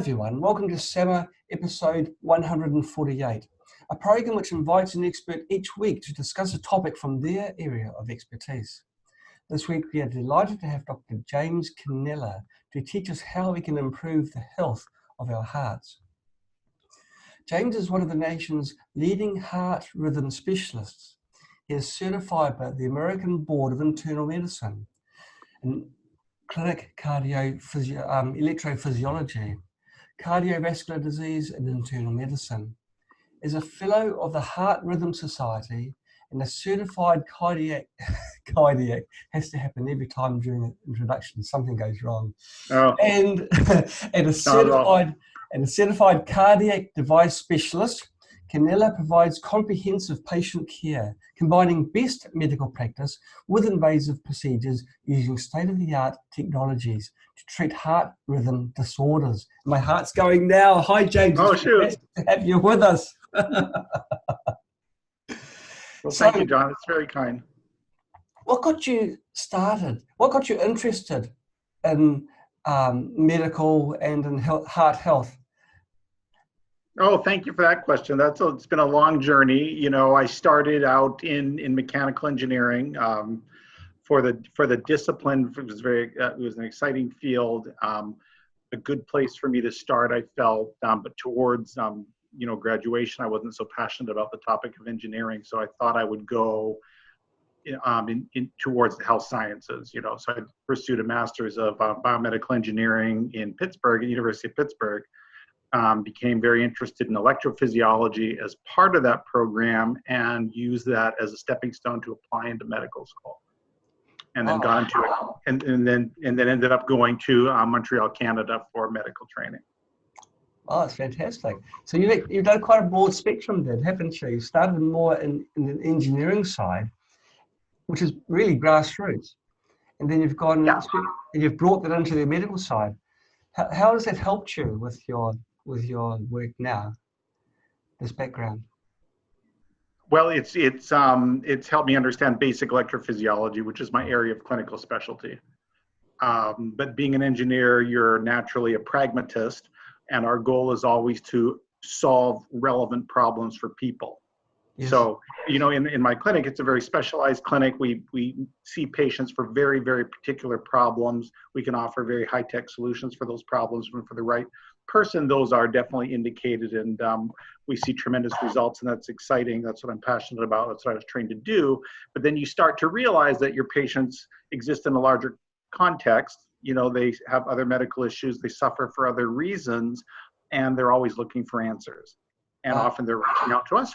everyone, welcome to SEMA episode 148, a program which invites an expert each week to discuss a topic from their area of expertise. This week we are delighted to have Dr. James Kneller to teach us how we can improve the health of our hearts. James is one of the nation's leading heart rhythm specialists. He is certified by the American Board of Internal Medicine in clinic electrophysiology, cardiovascular disease and internal medicine, is a fellow of the Heart Rhythm Society and a certified cardiac has to happen every time during an introduction, something goes wrong. Oh. And a certified cardiac device specialist. Kneller provides comprehensive patient care, combining best medical practice with invasive procedures using state-of-the-art technologies to treat heart rhythm disorders. My heart's going now. Hi, James. Oh, it's shoot. fantastic to have you with us. Well, thank you, John. It's very kind. What got you started? What got you interested in medical and in heart health? Oh, thank you for that question. It's been a long journey. You know, I started out in mechanical engineering for the discipline. It was an exciting field, a good place for me to start, I felt. But towards graduation, I wasn't so passionate about the topic of engineering, so I thought I would go towards the health sciences. So I pursued a master's of biomedical engineering in Pittsburgh, at University of Pittsburgh. Became very interested in electrophysiology as part of that program and used that as a stepping stone to apply into medical school. And then got into it, and then ended up going to Montreal, Canada for medical training. Oh, that's fantastic. So you've done quite a broad spectrum then, haven't you? You started more in the engineering side, which is really grassroots. And then you've gone and you've brought that into the medical side. How has that helped you with your work now, this background? Well, it's helped me understand basic electrophysiology, which is my area of clinical specialty. But being an engineer, you're naturally a pragmatist, and our goal is always to solve relevant problems for people. Yes. So, in my clinic, it's a very specialized clinic. We see patients for very, very particular problems. We can offer very high-tech solutions for those problems, and for the right person, those are definitely indicated, and we see tremendous results, and that's exciting. That's what I'm passionate about. That's what I was trained to do. But then you start to realize that your patients exist in a larger context. They have other medical issues, they suffer for other reasons, and they're always looking for answers. And often they're reaching out to us,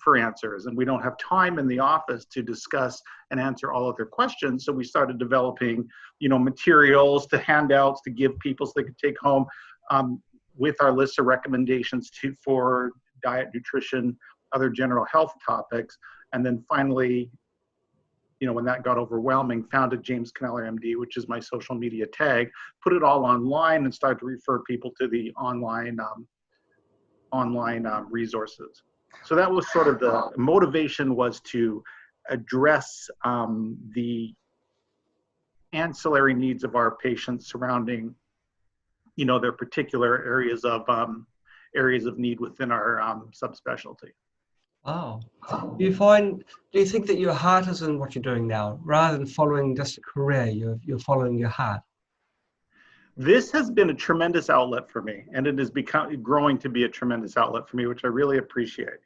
for answers, and we don't have time in the office to discuss and answer all of their questions. So we started developing, materials, handouts to give people so they could take home with our list of recommendations for diet, nutrition, other general health topics. And then finally, when that got overwhelming, founded James Kneller, MD, which is my social media tag, put it all online and started to refer people to the online resources. So that was sort of the motivation, was to address the ancillary needs of our patients surrounding, their particular areas of need within our subspecialty. Oh, do you think that your heart is in what you're doing now, rather than following just a career, you're following your heart? This has been a tremendous outlet for me, and it is growing to be a tremendous outlet for me, which I really appreciate.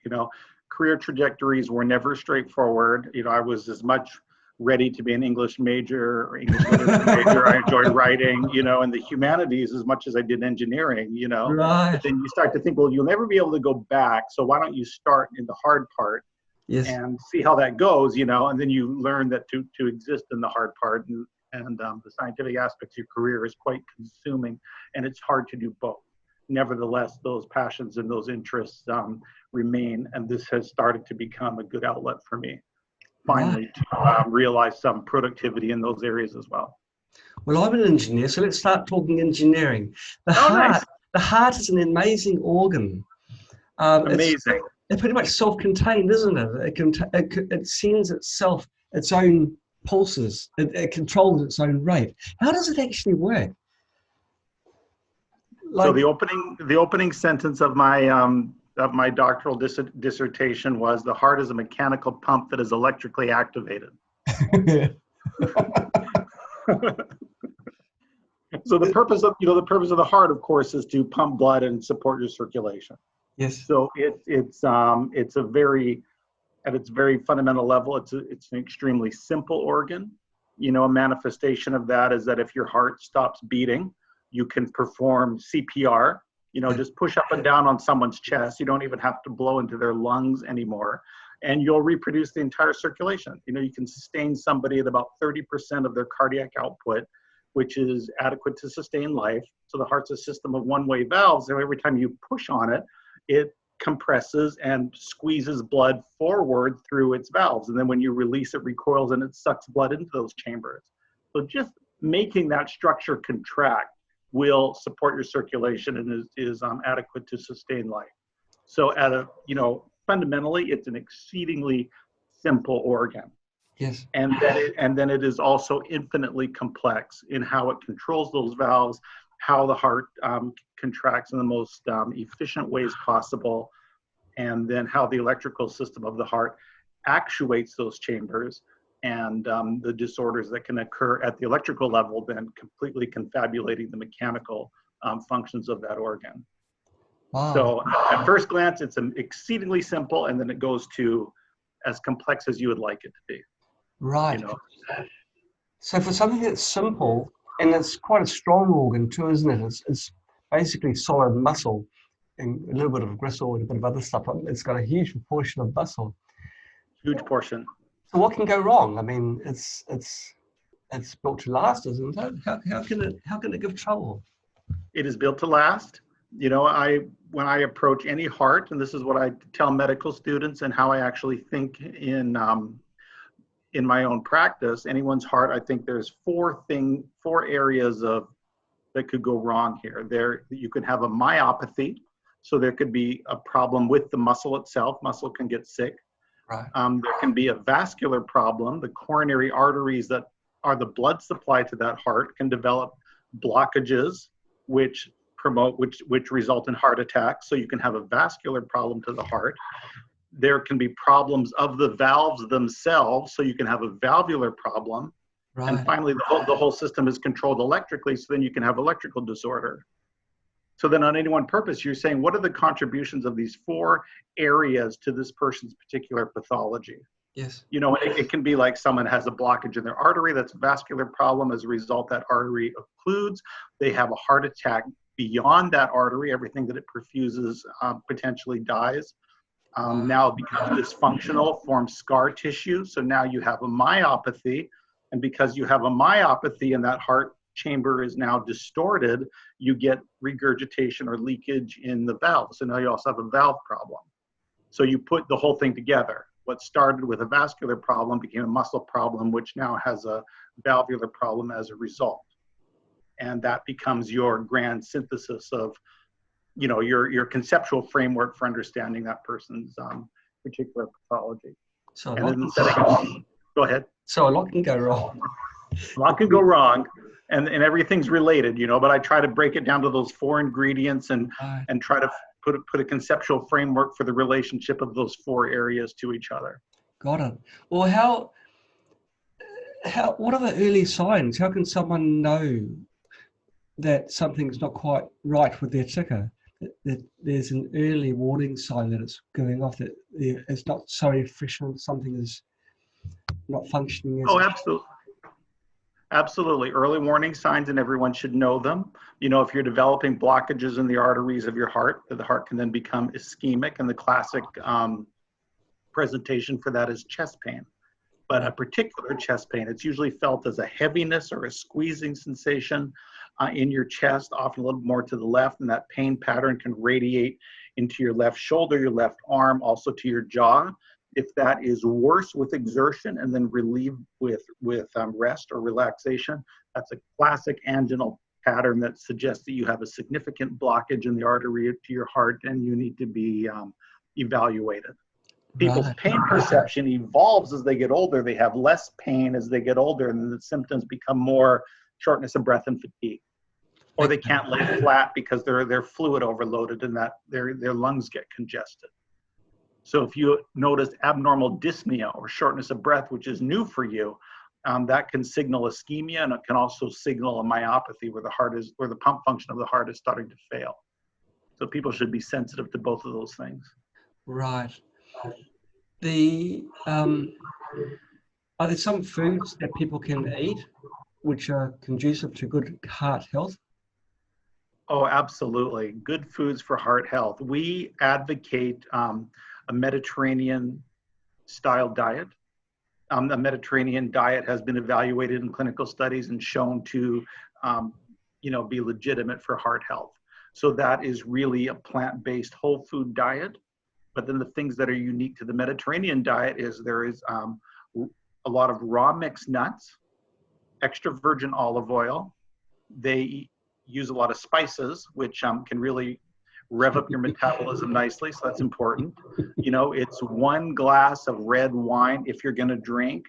Career trajectories were never straightforward. I was as much ready to be an English major or English literature major. I enjoyed writing, and the humanities as much as I did engineering, Right. But then you start to think, well, you'll never be able to go back. So why don't you start in the hard part? Yes. And see how that goes, and then you learn that to exist in the hard part and the scientific aspects of your career is quite consuming, and it's hard to do both. Nevertheless, those passions and those interests remain, and this has started to become a good outlet for me, finally, to realize some productivity in those areas as well. Well, I'm an engineer, so let's start talking engineering. The heart is an amazing organ. Amazing. It's pretty much self-contained, isn't it? It sends itself its own pulses. It controls its own rate. How does it actually work? So the opening sentence of my doctoral dissertation was, the heart is a mechanical pump that is electrically activated. So the purpose of the heart, of course, is to pump blood and support your circulation. Yes. So it's a very, at its very fundamental level, it's an extremely simple organ. A manifestation of that is that if your heart stops beating, you can perform CPR. Just push up and down on someone's chest. You don't even have to blow into their lungs anymore, and you'll reproduce the entire circulation. You can sustain somebody at about 30% of their cardiac output, which is adequate to sustain life. So the heart's a system of one-way valves, and every time you push on it, it compresses and squeezes blood forward through its valves. And then when you release, it recoils and it sucks blood into those chambers. So just making that structure contract will support your circulation and is adequate to sustain life. So fundamentally, it's an exceedingly simple organ. Yes. And then it is also infinitely complex in how it controls those valves, how the heart contracts in the most efficient ways possible, and then how the electrical system of the heart actuates those chambers, and the disorders that can occur at the electrical level, then completely confabulating the mechanical functions of that organ. Wow. So at first glance, it's exceedingly simple, and then it goes to as complex as you would like it to be. Right. So for something that's simple, and it's quite a strong organ too, isn't it? It's basically solid muscle and a little bit of gristle and a bit of other stuff. It's got a huge proportion of muscle. Huge portion. So what can go wrong? I mean, it's built to last, isn't it? How can it give trouble? It is built to last. When I approach any heart, and this is what I tell medical students and how I actually think in my own practice, anyone's heart, I think there's four areas that could go wrong here. You could have a myopathy, so there could be a problem with the muscle itself. Muscle can get sick. Right. There can be a vascular problem. The coronary arteries that are the blood supply to that heart can develop blockages, which result in heart attacks. So you can have a vascular problem to the heart. There can be problems of the valves themselves, so you can have a valvular problem. Right. And finally, the whole system is controlled electrically, so then you can have electrical disorder. So then on any one purpose, you're saying, what are the contributions of these four areas to this person's particular pathology? Yes. It can be like someone has a blockage in their artery. That's a vascular problem. As a result, that artery occludes. They have a heart attack beyond that artery. Everything that it perfuses potentially dies. Now it becomes dysfunctional, forms scar tissue. So now you have a myopathy. And because you have a myopathy and that heart chamber is now distorted, you get regurgitation or leakage in the valve. So now you also have a valve problem. So you put the whole thing together. What started with a vascular problem became a muscle problem, which now has a valvular problem as a result. And that becomes your grand synthesis of, your conceptual framework for understanding that person's particular pathology. So go ahead. So a lot can go wrong. A lot can go wrong, and everything's related, but I try to break it down to those four ingredients and try to put a conceptual framework for the relationship of those four areas to each other. Got it. Well, what are the early signs? How can someone know that something's not quite right with their ticker? That there's an early warning sign that it's going off, that it's not so efficient, something is not functioning as absolutely. Absolutely. Early warning signs, and everyone should know them. If you're developing blockages in the arteries of your heart, the heart can then become ischemic, and the classic presentation for that is chest pain. But a particular chest pain, it's usually felt as a heaviness or a squeezing sensation in your chest, often a little more to the left, and that pain pattern can radiate into your left shoulder, your left arm, also to your jaw. If that is worse with exertion and then relieved with rest or relaxation, that's a classic anginal pattern that suggests that you have a significant blockage in the artery to your heart and you need to be evaluated. People's pain perception evolves as they get older. They have less pain as they get older, and then the symptoms become more shortness of breath and fatigue. or they can't lay flat because they're fluid overloaded and that their lungs get congested. So if you notice abnormal dyspnea or shortness of breath, which is new for you, that can signal ischemia, and it can also signal a myopathy where the pump function of the heart is starting to fail. So people should be sensitive to both of those things. Right. Are there some foods that people can eat which are conducive to good heart health? Oh, absolutely. Good foods for heart health. We advocate a Mediterranean style diet. The Mediterranean diet has been evaluated in clinical studies and shown to be legitimate for heart health. So that is really a plant-based whole food diet. But then the things that are unique to the Mediterranean diet is there is a lot of raw mixed nuts, extra virgin olive oil. They use a lot of spices, which can really rev up your metabolism nicely. So that's important. It's 1 glass of red wine if you're going to drink.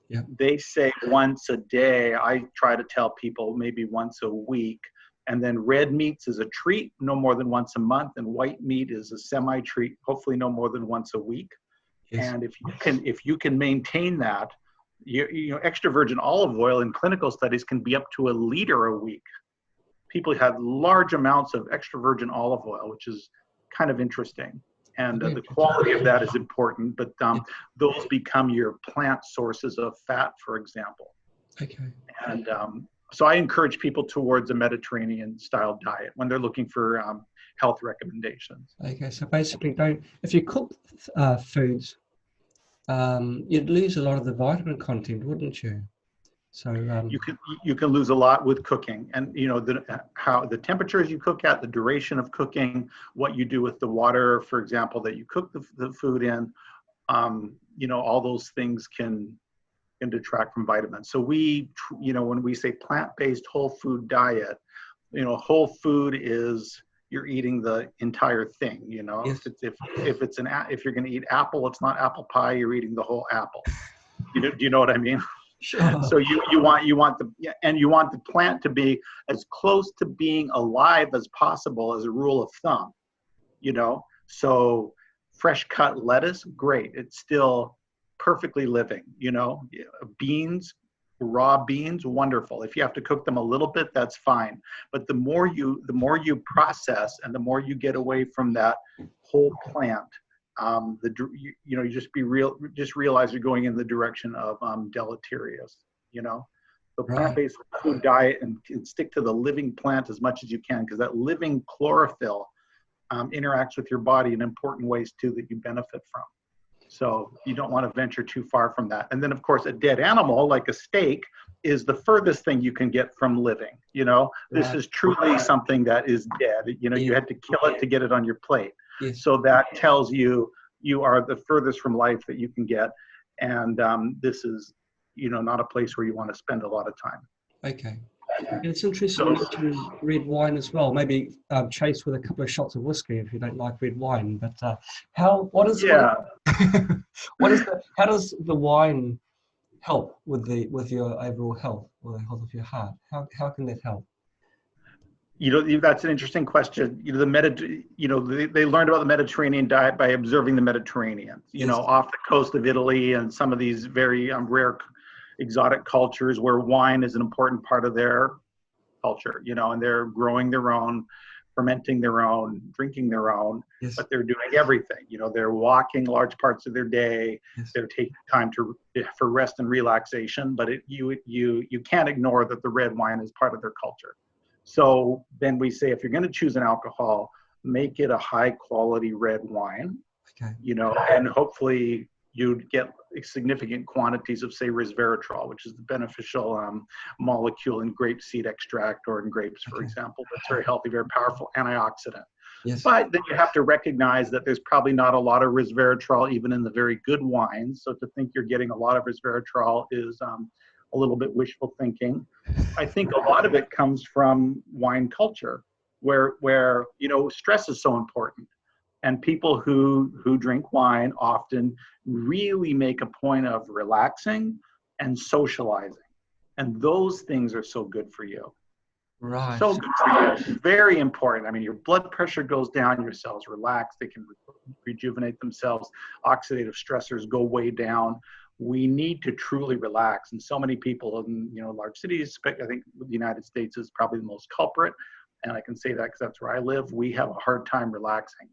Yeah. They say once a day. I try to tell people maybe once a week. And then red meats is a treat, no more than once a month, and white meat is a semi-treat, hopefully no more than once a week. Yes. And if you can maintain that, extra virgin olive oil in clinical studies can be up to 1 liter a week. People have large amounts of extra virgin olive oil, which is kind of interesting. And the quality of that is important, but those become your plant sources of fat, for example. Okay. And so I encourage people towards a Mediterranean style diet when they're looking for health recommendations. Okay, so basically if you cook foods, you'd lose a lot of the vitamin content, wouldn't you? So you can lose a lot with cooking, and how the temperatures you cook at, the duration of cooking, what you do with the water, for example, that you cook the food in, all those things can detract from vitamins. So when we say plant-based whole food diet, whole food is you're eating the entire thing. Yes. If you're going to eat apple, it's not apple pie. You're eating the whole apple. Do you know what I mean? Sure. So you want the plant to be as close to being alive as possible as a rule of thumb. So fresh cut lettuce, great. It's still perfectly living. Beans, raw beans, wonderful. If you have to cook them a little bit, that's fine. But the more you process and the more you get away from that whole plant, you just realize you're going in the direction of deleterious. So plant-based food diet and stick to the living plant as much as you can, because that living chlorophyll interacts with your body in important ways too that you benefit from. So you don't want to venture too far from that. And then, of course, a dead animal like a steak is the furthest thing you can get from living. This is truly something that is dead. You had to kill it to get it on your plate. Yes. So that tells you are the furthest from life that you can get. And this is, not a place where you want to spend a lot of time. Okay. And it's interesting you mentioned red wine as well. Maybe chase with a couple of shots of whiskey if you don't like red wine. But how does the wine help with your overall health or the health of your heart? How can that help? That's an interesting question. They learned about the Mediterranean diet by observing the Mediterranean. Yes. Off the coast of Italy and some of these very rare exotic cultures where wine is an important part of their culture, and they're growing their own, fermenting their own, drinking their own, yes. But they're doing everything. They're walking large parts of their day. Yes. They're taking time for rest and relaxation, but you can't ignore that the red wine is part of their culture. So then we say, if you're going to choose an alcohol, make it a high quality red wine, okay. And hopefully you'd get significant quantities of, say, resveratrol, which is the beneficial molecule in grapeseed extract or in grapes, for example. That's very healthy, very powerful antioxidant. Yes. But then you have to recognize that there's probably not a lot of resveratrol even in the very good wines. So to think you're getting a lot of resveratrol is a little bit wishful thinking. I think a lot of it comes from wine culture, where stress is so important. And people who drink wine often really make a point of relaxing and socializing. And those things are so good for you. Right. So good for you. Very important. I mean, your blood pressure goes down, your cells relax, they can rejuvenate themselves, oxidative stressors go way down. We need to truly relax. And so many people in large cities, I think the United States is probably the most culprit. And I can say that because that's where I live. We have a hard time relaxing.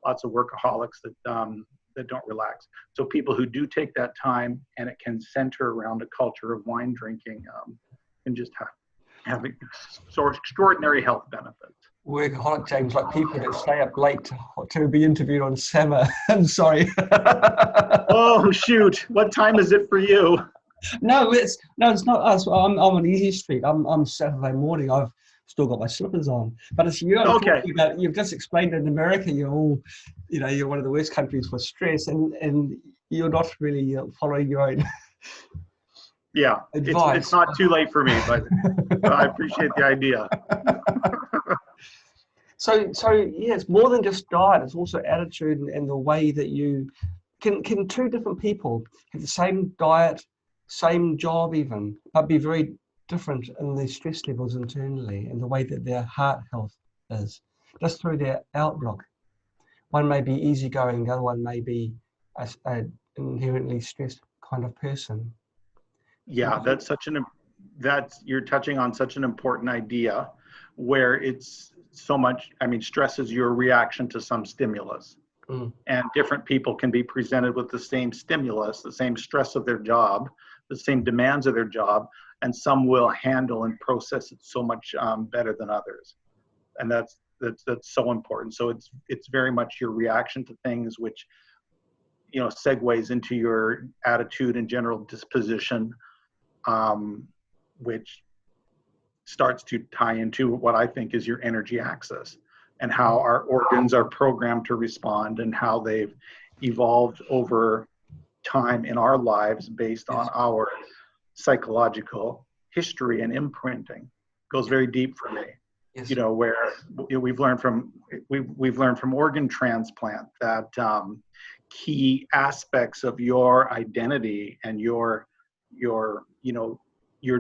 Lots of workaholics that don't relax. So people who do take that time, and it can center around a culture of wine drinking, can just have extraordinary health benefits. Workaholic, James, like people that stay up late to be interviewed on SEMA. I'm sorry. Oh shoot! What time is it for you? No, it's not us. I'm on Easy Street. I'm Saturday morning. I've still got my slippers on. But it's Okay. talking about. You've just explained in America, you're all, you're one of the worst countries for stress, and you're not really following your own. Yeah, advice. It's not too late for me, but I appreciate the idea. So yeah, it's more than just diet. It's also attitude and the way that you can two different people have the same diet, same job even, but be very different in their stress levels internally and the way that their heart health is, just through their outlook. One may be easygoing, the other one may be a inherently stressed kind of person. Yeah, you're touching on such an important idea where it's so much, stress is your reaction to some stimulus. And different people can be presented with the same stimulus, the same stress of their job, the same demands of their job, and some will handle and process it so much better than others. And that's so important. So it's very much your reaction to things, which segues into your attitude and general disposition, which starts to tie into what I think is your energy axis and how our organs are programmed to respond and how they've evolved over time in our lives based on our psychological history and imprinting. It goes very deep for me. Yes. Where we've learned from organ transplant that key aspects of your identity and your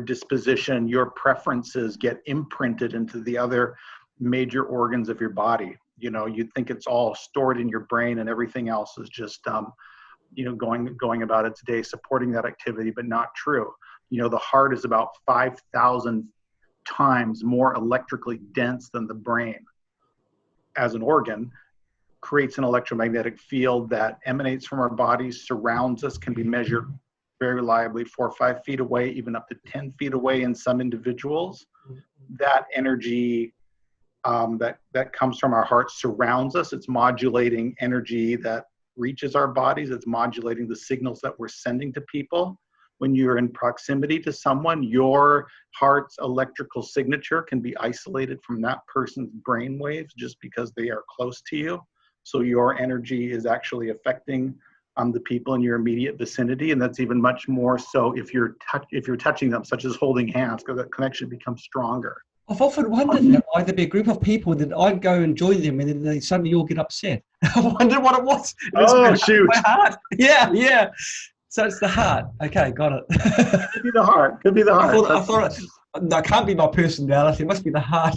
disposition, your preferences get imprinted into the other major organs of your body. You'd think it's all stored in your brain and everything else is just going about its day supporting that activity, but not true. The heart is about 5,000 times more electrically dense than the brain as an organ, creates an electromagnetic field that emanates from our bodies, surrounds us, can be measured very reliably 4 or 5 feet away, even up to 10 feet away in some individuals. That energy that comes from our heart surrounds us. It's modulating energy that reaches our bodies. It's modulating the signals that we're sending to people. When you're in proximity to someone, your heart's electrical signature can be isolated from that person's brain waves just because they are close to you. So your energy is actually affecting the people in your immediate vicinity, and that's even much more so if you're touching them, such as holding hands, because that connection becomes stronger. I've often wondered why there'd be a group of people that I'd go and join them, and then they suddenly all get upset. I wondered what it was. Oh, shoot! My heart. Yeah. So it's the heart. Okay, got it. Could be the heart. I thought that can't be my personality. It must be the heart.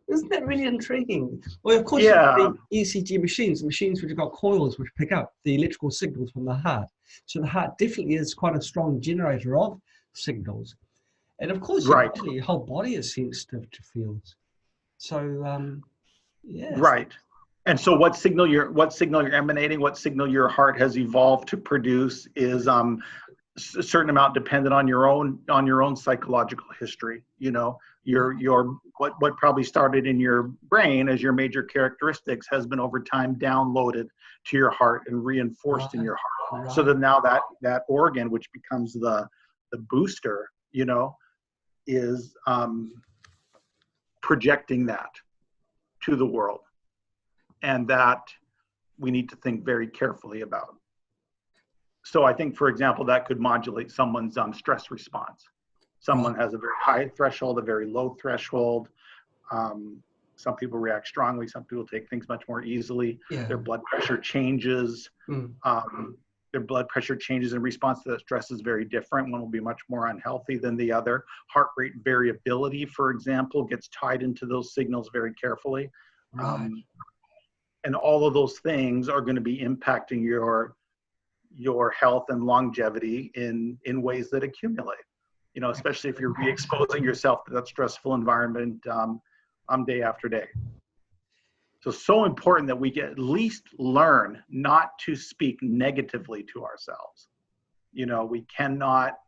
Isn't that really intriguing? Well, of course, yeah. ECG machines which have got coils which pick up the electrical signals from the heart. So the heart definitely is quite a strong generator of signals. And of course, your whole body is sensitive to fields. So, yeah. Right. And so what signal you're emanating, what signal your heart has evolved to produce is a certain amount dependent on your own psychological history. Your what probably started in your brain as your major characteristics has been over time downloaded to your heart and reinforced in your heart. Right. So that now that organ, which becomes the booster, is projecting that to the world. And that we need to think very carefully about. So I think, for example, that could modulate someone's stress response. Someone has a very high threshold, a very low threshold. Some people react strongly. Some people take things much more easily. Yeah. Their blood pressure changes. Their blood pressure changes in response to that stress is very different. One will be much more unhealthy than the other. Heart rate variability, for example, gets tied into those signals very carefully. Right. And all of those things are going to be impacting your health and longevity in ways that accumulate. You know, especially if you're re-exposing yourself to that stressful environment day after day. So important that we at least learn not to speak negatively to ourselves. You know, we cannot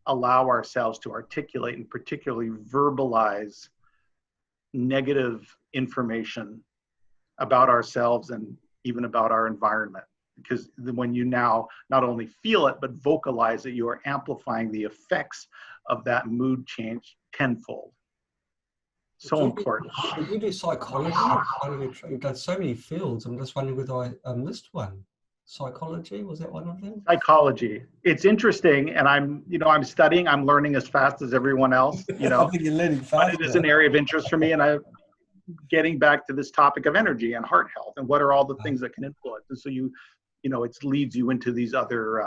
allow ourselves to articulate and particularly verbalize negative information about ourselves and even about our environment. Because when you now not only feel it, but vocalize it, you are amplifying the effects of that mood change tenfold. So important. Did you do psychology? You've done so many fields. I'm just wondering whether I missed one. Psychology, was that one of them? Psychology. It's interesting, and I'm studying. I'm learning as fast as everyone else. You know, I think you're learning faster. But it is an area of interest for me, and I'm getting back to this topic of energy and heart health, and what are all the things that can influence. And so it leads you into these other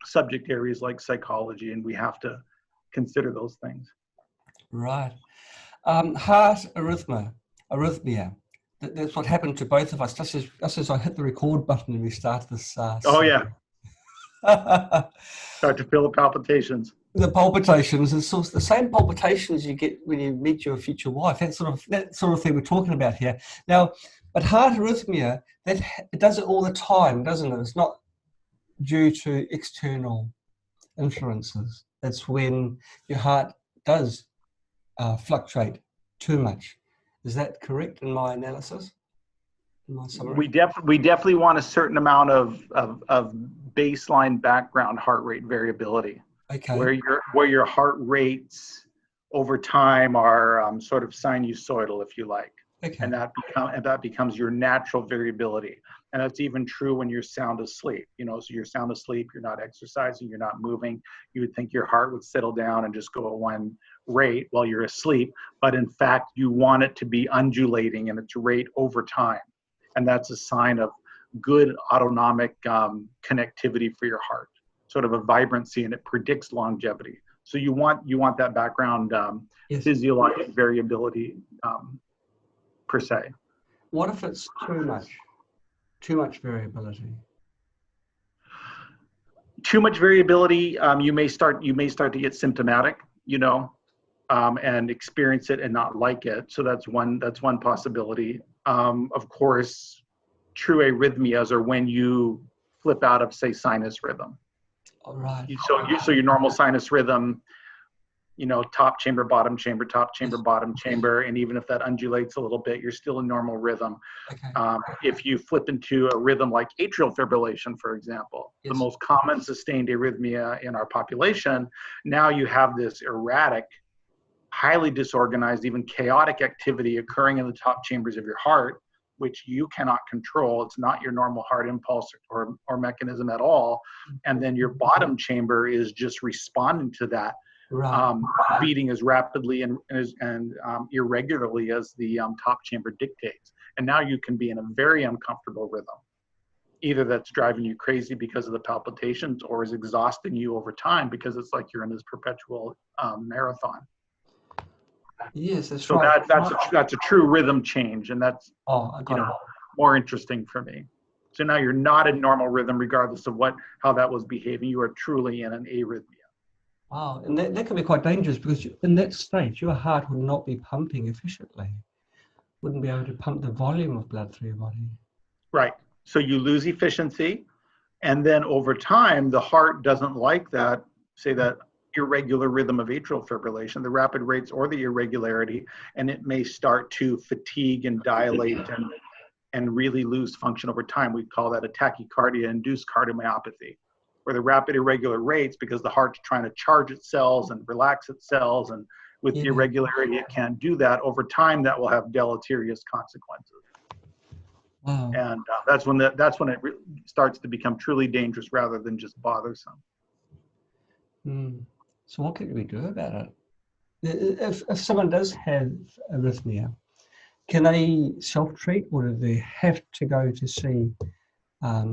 subject areas like psychology, and we have to consider those things. Right. Heart arrhythmia. That's what happened to both of us. Just as I hit the record button and we started this. Oh yeah. Start to feel the palpitations. The palpitations is sort of the same palpitations you get when you meet your future wife. That sort of thing we're talking about here. Now, but heart arrhythmia, it does it all the time, doesn't it? It's not due to external influences. It's when your heart does fluctuate too much. Is that correct in my analysis? In my summary? We definitely want a certain amount of baseline background heart rate variability. Okay. Where your heart rates over time are sort of sinusoidal, if you like. Okay. And that becomes your natural variability. And that's even true when you're sound asleep. You know, so you're sound asleep, you're not exercising, you're not moving. You would think your heart would settle down and just go at one rate while you're asleep. But in fact, you want it to be undulating in its rate over time. And that's a sign of good autonomic connectivity for your heart, sort of a vibrancy, and it predicts longevity. So you want that background yes. physiologic variability per se. What if it's too much? Too much variability. Too much variability, you may start to get symptomatic, and experience it and not like it. So that's one possibility. Of course, true arrhythmias are when you flip out of, say, sinus rhythm. All right. So your normal sinus rhythm, top chamber, bottom chamber, top chamber, bottom chamber, and even if that undulates a little bit, you're still in normal rhythm. Okay. If you flip into a rhythm like atrial fibrillation, for example, yes. the most common sustained arrhythmia in our population, now you have this erratic, highly disorganized, even chaotic activity occurring in the top chambers of your heart, which you cannot control. It's not your normal heart impulse or mechanism at all. And then your bottom chamber is just responding to that, right. Beating as rapidly and irregularly as the top chamber dictates. And now you can be in a very uncomfortable rhythm. Either that's driving you crazy because of the palpitations, or is exhausting you over time because it's like you're in this perpetual marathon. Yes, that's so right. That's a true rhythm change, and that's it. more interesting for me. So now you're not in normal rhythm, regardless of how that was behaving. You are truly in an arrhythmia. Wow, and that can be quite dangerous, because in that state, your heart would not be pumping efficiently. Wouldn't be able to pump the volume of blood through your body. Right. So you lose efficiency, and then over time, the heart doesn't like that, say that irregular rhythm of atrial fibrillation, the rapid rates or the irregularity, and it may start to fatigue and dilate and really lose function over time. We call that a tachycardia-induced cardiomyopathy, where the rapid irregular rates, because the heart's trying to charge its cells and relax its cells, and with the irregularity, it can't do that. Over time, that will have deleterious consequences. Wow. And that's when it starts to become truly dangerous rather than just bothersome. So what can we do about it? If someone does have arrhythmia, can they self-treat, or do they have to go to see a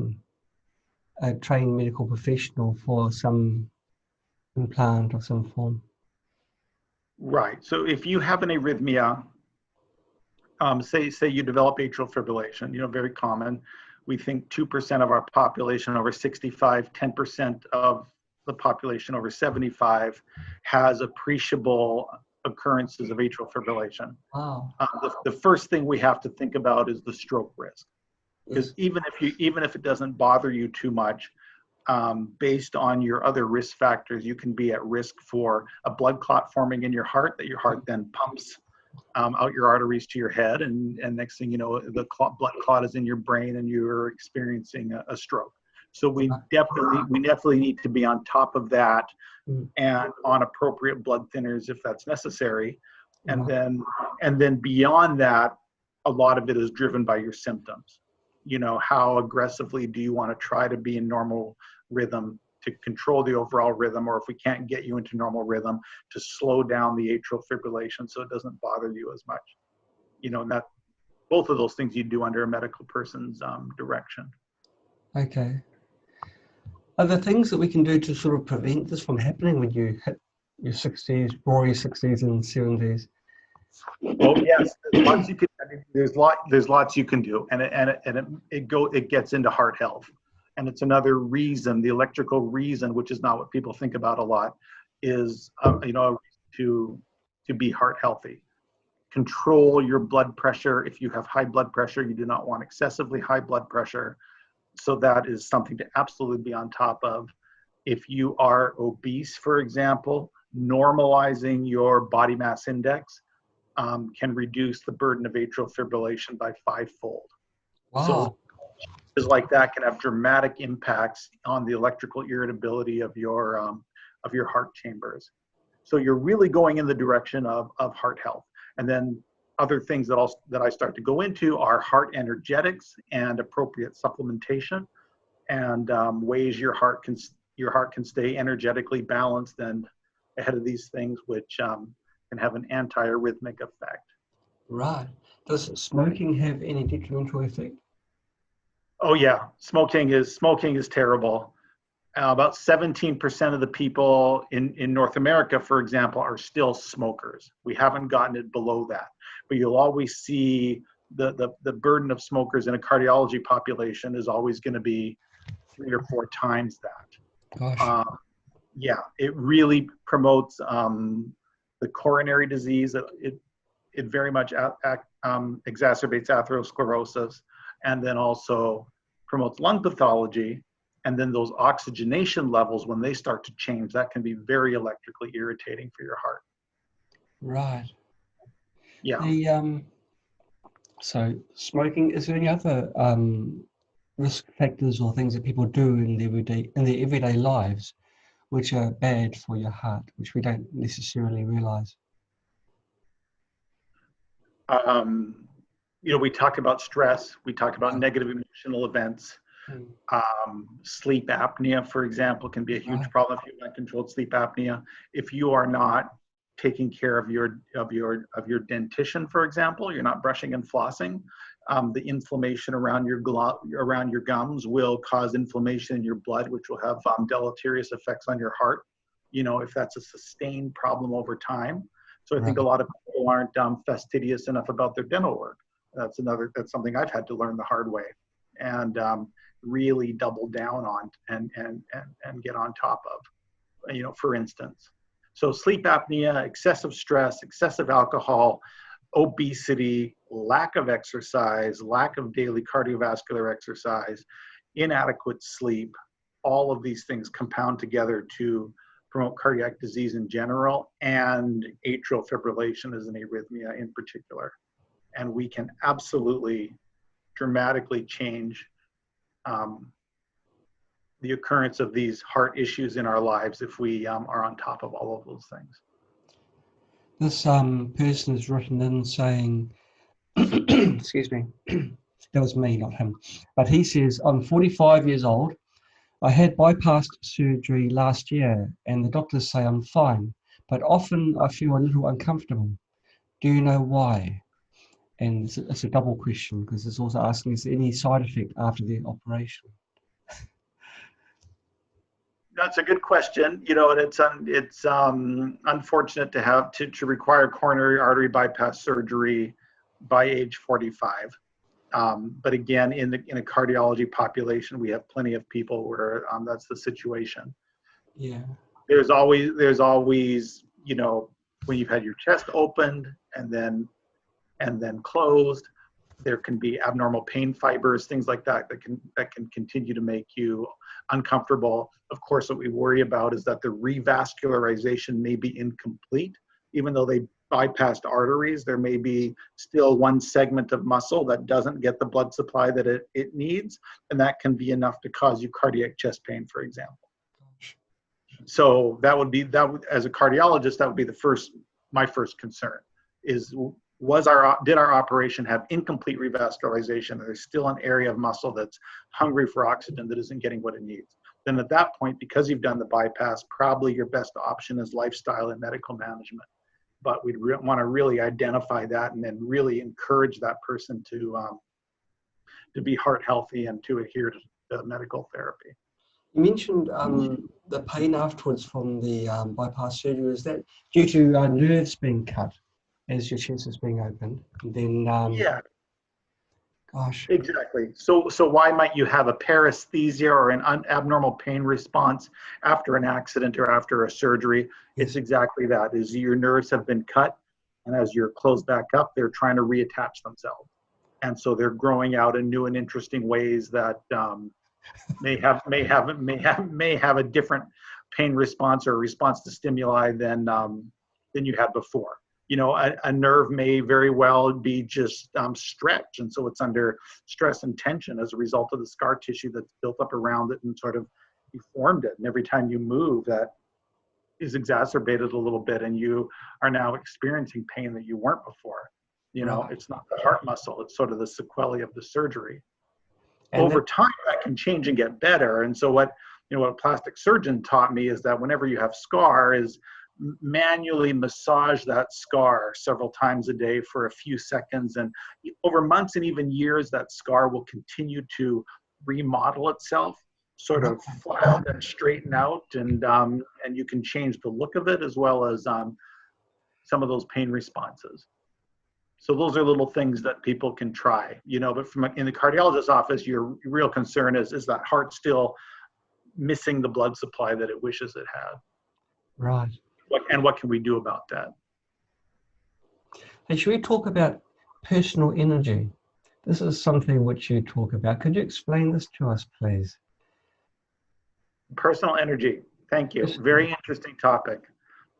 a trained medical professional for some implant of some form. Right. So if you have an arrhythmia, say you develop atrial fibrillation, very common. We think 2% of our population over 65, 10% of the population over 75 has appreciable occurrences of atrial fibrillation. Wow. The first thing we have to think about is the stroke risk, because even if it doesn't bother you too much, based on your other risk factors, you can be at risk for a blood clot forming in your heart that your heart then pumps out your arteries to your head, and next thing you know, the blood clot is in your brain and you're experiencing a stroke. So we definitely need to be on top of that and on appropriate blood thinners if that's necessary. And then beyond that, a lot of it is driven by your symptoms. How aggressively do you want to try to be in normal rhythm to control the overall rhythm, or if we can't get you into normal rhythm, to slow down the atrial fibrillation so it doesn't bother you as much. And that both of those things you do under a medical person's direction. Okay. Are there things that we can do to sort of prevent this from happening when you hit your 60s, roaring 60s and 70s? Oh yes, there's lots you can do, and it gets into heart health, and it's another reason, the electrical reason, which is not what people think about a lot, is to be heart healthy. Control your blood pressure. If you have high blood pressure, you do not want excessively high blood pressure. So that is something to absolutely be on top of. If you are obese, for example, normalizing your body mass index can reduce the burden of atrial fibrillation by 5-fold. Wow. So changes like that can have dramatic impacts on the electrical irritability of your heart chambers. So you're really going in the direction of heart health. And then other things that I start to go into are heart energetics and appropriate supplementation, and ways your heart can stay energetically balanced and ahead of these things, which can have an anti-arrhythmic effect. Right. Does smoking have any detrimental effect? Oh yeah, smoking is terrible. About 17% of the people in North America, for example, are still smokers. We haven't gotten it below that, but you'll always see the burden of smokers in a cardiology population is always going to be 3 or 4 times that. Gosh. Yeah, it really promotes the coronary disease. It very much exacerbates atherosclerosis, and then also promotes lung pathology. And then those oxygenation levels, when they start to change, that can be very electrically irritating for your heart. Right. Yeah. So smoking, is there any other risk factors or things that people do in their everyday lives which are bad for your heart, which we don't necessarily realize? We talk about stress, we talk about negative emotional events. Sleep apnea, for example, can be a huge problem if you have uncontrolled sleep apnea. If you are not taking care of your dentition, for example, you're not brushing and flossing, the inflammation around your gums will cause inflammation in your blood, which will have deleterious effects on your heart, if that's a sustained problem over time. So I think a lot of people aren't fastidious enough about their dental work. That's something I've had to learn the hard way, and really double down on and get on top of, for instance. So sleep apnea, excessive stress, excessive alcohol, obesity, lack of exercise, lack of daily cardiovascular exercise, inadequate sleep, all of these things compound together to promote cardiac disease in general, and atrial fibrillation as an arrhythmia in particular. And we can absolutely dramatically change the occurrence of these heart issues in our lives if we are on top of all of those things. This person has written in saying, excuse me, that was me, not him, but he says, I'm 45 years old. I had bypass surgery last year and the doctors say I'm fine, but often I feel a little uncomfortable. Do you know why? And it's a double question because it's also asking, is there any side effect after the operation? That's a good question. And it's unfortunate to have to require coronary artery bypass surgery by age 45. But again, in a cardiology population, we have plenty of people where that's the situation. Yeah. There's always, when you've had your chest opened and then closed, there can be abnormal pain fibers, things like that can continue to make you uncomfortable. Of course, what we worry about is that the revascularization may be incomplete. Even though they bypassed arteries, there may be still one segment of muscle that doesn't get the blood supply that it needs, and that can be enough to cause you cardiac chest pain, for example. So as a cardiologist, that would be my first concern is, did our operation have incomplete revascularization? There's still an area of muscle that's hungry for oxygen that isn't getting what it needs. Then at that point, because you've done the bypass, probably your best option is lifestyle and medical management. But we'd want to really identify that and then really encourage that person to be heart healthy and to adhere to medical therapy. You mentioned the pain afterwards from the bypass surgery. Is that due to nerves being cut as your chest is being opened? And then, yeah. Gosh. Exactly. So why might you have a paresthesia or an abnormal pain response after an accident or after a surgery? It's exactly that. Is your nerves have been cut, and as you're closed back up, they're trying to reattach themselves, and so they're growing out in new and interesting ways that may have a different pain response or a response to stimuli than you had before. A nerve may very well be just stretched, and so it's under stress and tension as a result of the scar tissue that's built up around it and sort of deformed it. And every time you move, that is exacerbated a little bit, and you are now experiencing pain that you weren't before. It's not the heart muscle; it's sort of the sequelae of the surgery. And over time, that can change and get better. And so what a plastic surgeon taught me is that whenever you have scar, is manually massage that scar several times a day for a few seconds, and over months and even years, that scar will continue to remodel itself, sort of flatten and straighten out, and you can change the look of it as well as some of those pain responses. So those are little things that people can try, but in the cardiologist's office, your real concern is that heart still missing the blood supply that it wishes it had? Right. What can we do about that? Hey, should we talk about personal energy? This is something which you talk about. Could you explain this to us, please? Personal energy. Thank you. Very interesting topic.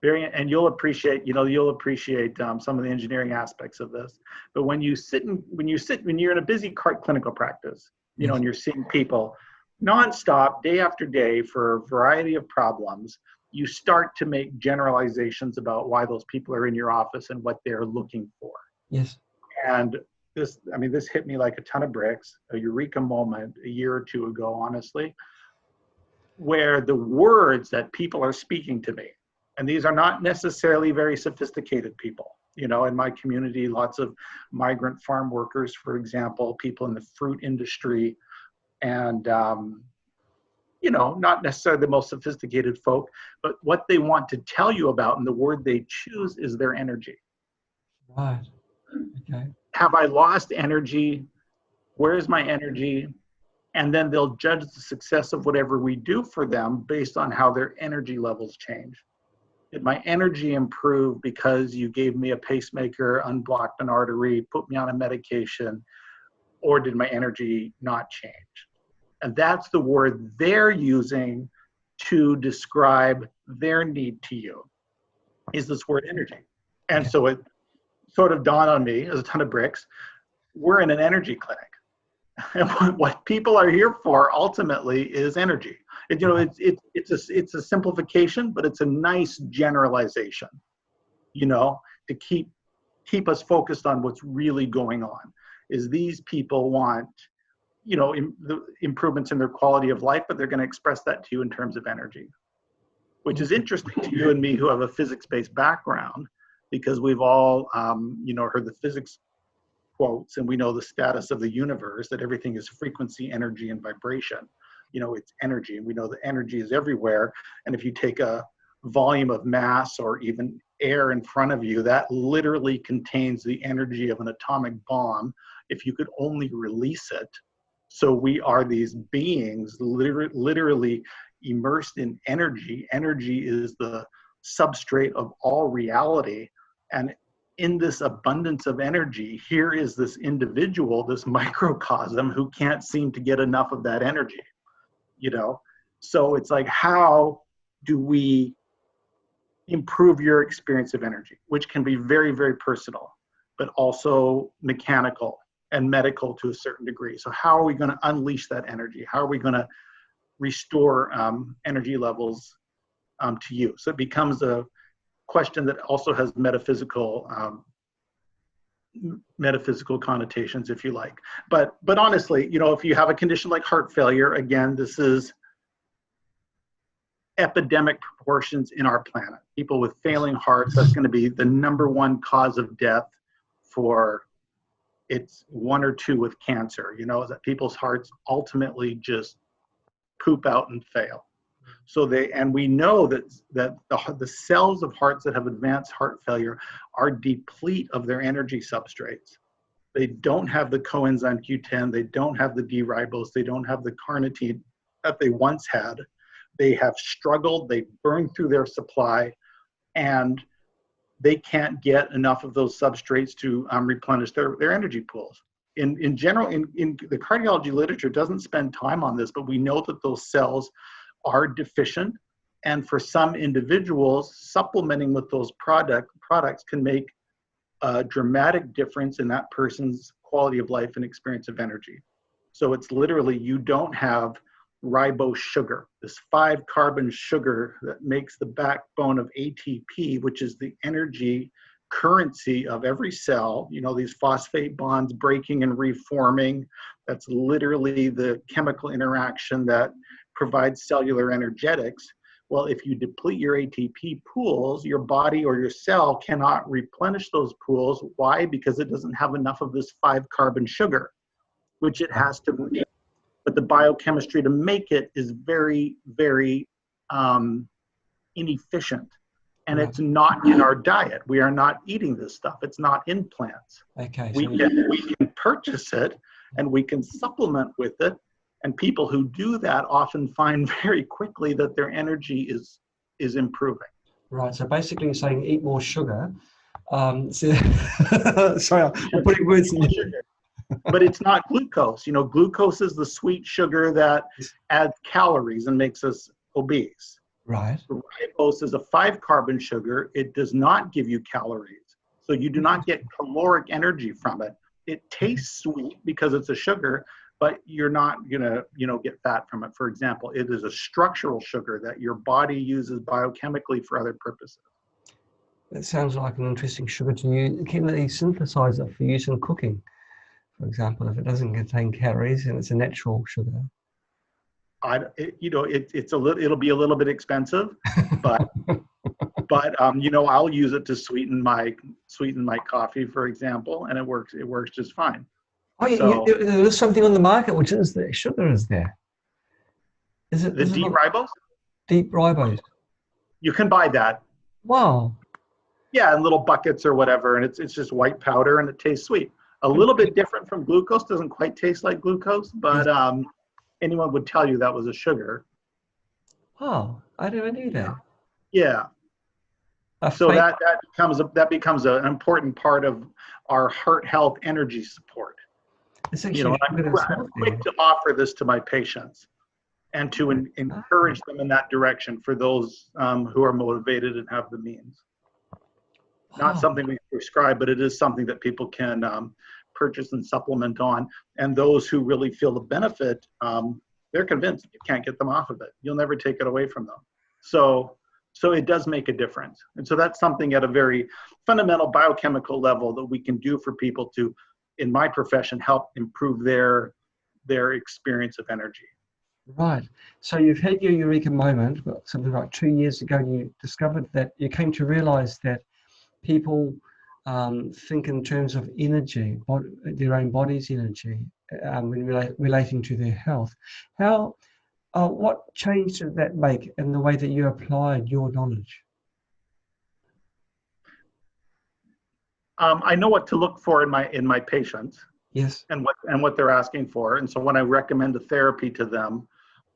And you'll appreciate some of the engineering aspects of this. But when you're in a busy clinical practice, and you're seeing people nonstop, day after day, for a variety of problems, you start to make generalizations about why those people are in your office and what they're looking for. Yes. And this hit me like a ton of bricks, a eureka moment a year or two ago, honestly, where the words that people are speaking to me, and these are not necessarily very sophisticated people. In my community, lots of migrant farm workers, for example, people in the fruit industry, and not necessarily the most sophisticated folk, but what they want to tell you about and the word they choose is their energy. Right. Okay. Have I lost energy? Where's my energy? And then they'll judge the success of whatever we do for them based on how their energy levels change. Did my energy improve because you gave me a pacemaker, unblocked an artery, put me on a medication, or did my energy not change? And that's the word they're using to describe their need to you, is this word energy. And so it sort of dawned on me as a ton of bricks, we're in an energy clinic. And what people are here for ultimately is energy. It's a simplification, but it's a nice generalization, to keep us focused on what's really going on. Is these people want the improvements in their quality of life, but they're going to express that to you in terms of energy, which is interesting to you and me who have a physics-based background, because we've all, heard the physics quotes, and we know the status of the universe, that everything is frequency, energy, and vibration. it's energy, and we know that energy is everywhere. And if you take a volume of mass or even air in front of you, that literally contains the energy of an atomic bomb if you could only release it. So we are these beings literally immersed in energy. Energy is the substrate of all reality. And in this abundance of energy, here is this individual, this microcosm, who can't seem to get enough of that energy, So it's like, how do we improve your experience of energy, which can be very, very personal, but also mechanical and medical to a certain degree. So how are we going to unleash that energy? How are we going to restore energy levels to you? So it becomes a question that also has metaphysical connotations, if you like. But honestly, if you have a condition like heart failure, again, this is epidemic proportions in our planet. People with failing hearts, that's going to be the #1 cause of death. For it's 1 or 2 with cancer, that people's hearts ultimately just poop out and fail. So we know that the cells of hearts that have advanced heart failure are deplete of their energy substrates. They don't have the coenzyme Q10, they don't have the D-ribose, they don't have the carnitine that they once had. They have struggled, they burned through their supply, and they can't get enough of those substrates to replenish their energy pools. In general, in the cardiology literature doesn't spend time on this, but we know that those cells are deficient. And for some individuals, supplementing with those products can make a dramatic difference in that person's quality of life and experience of energy. So it's literally, you don't have ribose sugar, this 5-carbon sugar that makes the backbone of ATP, which is the energy currency of every cell. These phosphate bonds breaking and reforming, that's literally the chemical interaction that provides cellular energetics. Well, if you deplete your ATP pools, your body or your cell cannot replenish those pools. Why? Because it doesn't have enough of this 5-carbon sugar, which it has to make. But the biochemistry to make it is very, very inefficient. And it's not in our diet. We are not eating this stuff. It's not in plants. Okay. We can purchase it and we can supplement with it. And people who do that often find very quickly that their energy is improving. Right. So basically you're saying eat more sugar. Sorry, I'm putting words in there. But it's not glucose. Glucose is the sweet sugar that adds calories and makes us obese. Right. Ribose is a 5-carbon sugar. It does not give you calories. So you do not get caloric energy from it. It tastes sweet because it's a sugar, but you're not gonna, get fat from it. For example, it is a structural sugar that your body uses biochemically for other purposes. That sounds like an interesting sugar to use. Can they synthesize it for use in cooking? For example, if it doesn't contain calories and it's a natural sugar. It'll be a little bit expensive, but I'll use it to sweeten my coffee, for example, and it works just fine. Oh, there's something on the market which is the sugar is there. Is it the deep ribose? Deep ribose. You can buy that. Wow. Yeah, in little buckets or whatever, and it's just white powder and it tastes sweet. A little bit different from glucose. Doesn't quite taste like glucose, but anyone would tell you that was a sugar. Oh, I never knew that. Yeah. So that becomes an important part of our heart health energy support. I'm quick to offer this to my patients and to encourage them in that direction for those who are motivated and have the means. Not something we prescribe, but it is something that people can purchase and supplement on. And those who really feel the benefit, they're convinced you can't get them off of it. You'll never take it away from them. So it does make a difference. And so that's something at a very fundamental biochemical level that we can do for people to, in my profession, help improve their experience of energy. Right. So you've had your eureka moment, something like 2 years ago, and you discovered that you came to realize that people think in terms of energy, their own body's energy, when relating to their health. How What change did that make in the way that you applied your knowledge? I know what to look for in my patients Yes. and what they're asking for. And so when I recommend a therapy to them,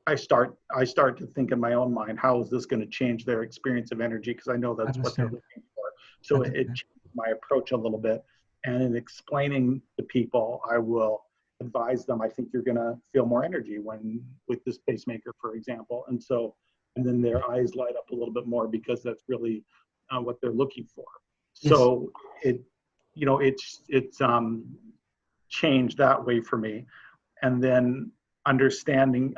I start to think in my own mind, how is this going to change their experience of energy? Because I know that's what they're Understand. looking for. So it Understand. changed my approach a little bit. And in explaining to people, I will advise them, I think you're going to feel more energy when with this pacemaker, for example. And then their eyes light up a little bit more because that's really what they're looking for. Yes. So it's changed that way for me. And then understanding,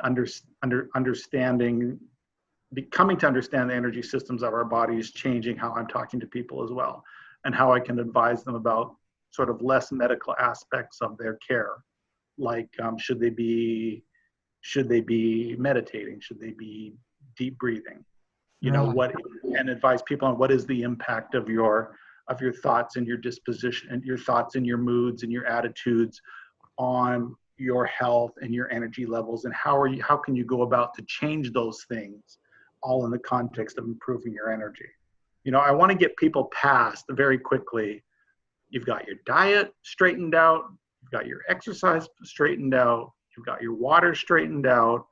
coming to understand the energy systems of our bodies, changing how I'm talking to people as well, and how I can advise them about sort of less medical aspects of their care, like should they be meditating, should they be deep breathing, Right. and advise people on what is the impact of your thoughts and your disposition and your thoughts and your moods and your attitudes on your health and your energy levels, and how can you go about to change those things, all in the context of improving your energy. I want to get people past very quickly. You've got your diet straightened out, you've got your exercise straightened out, you've got your water straightened out,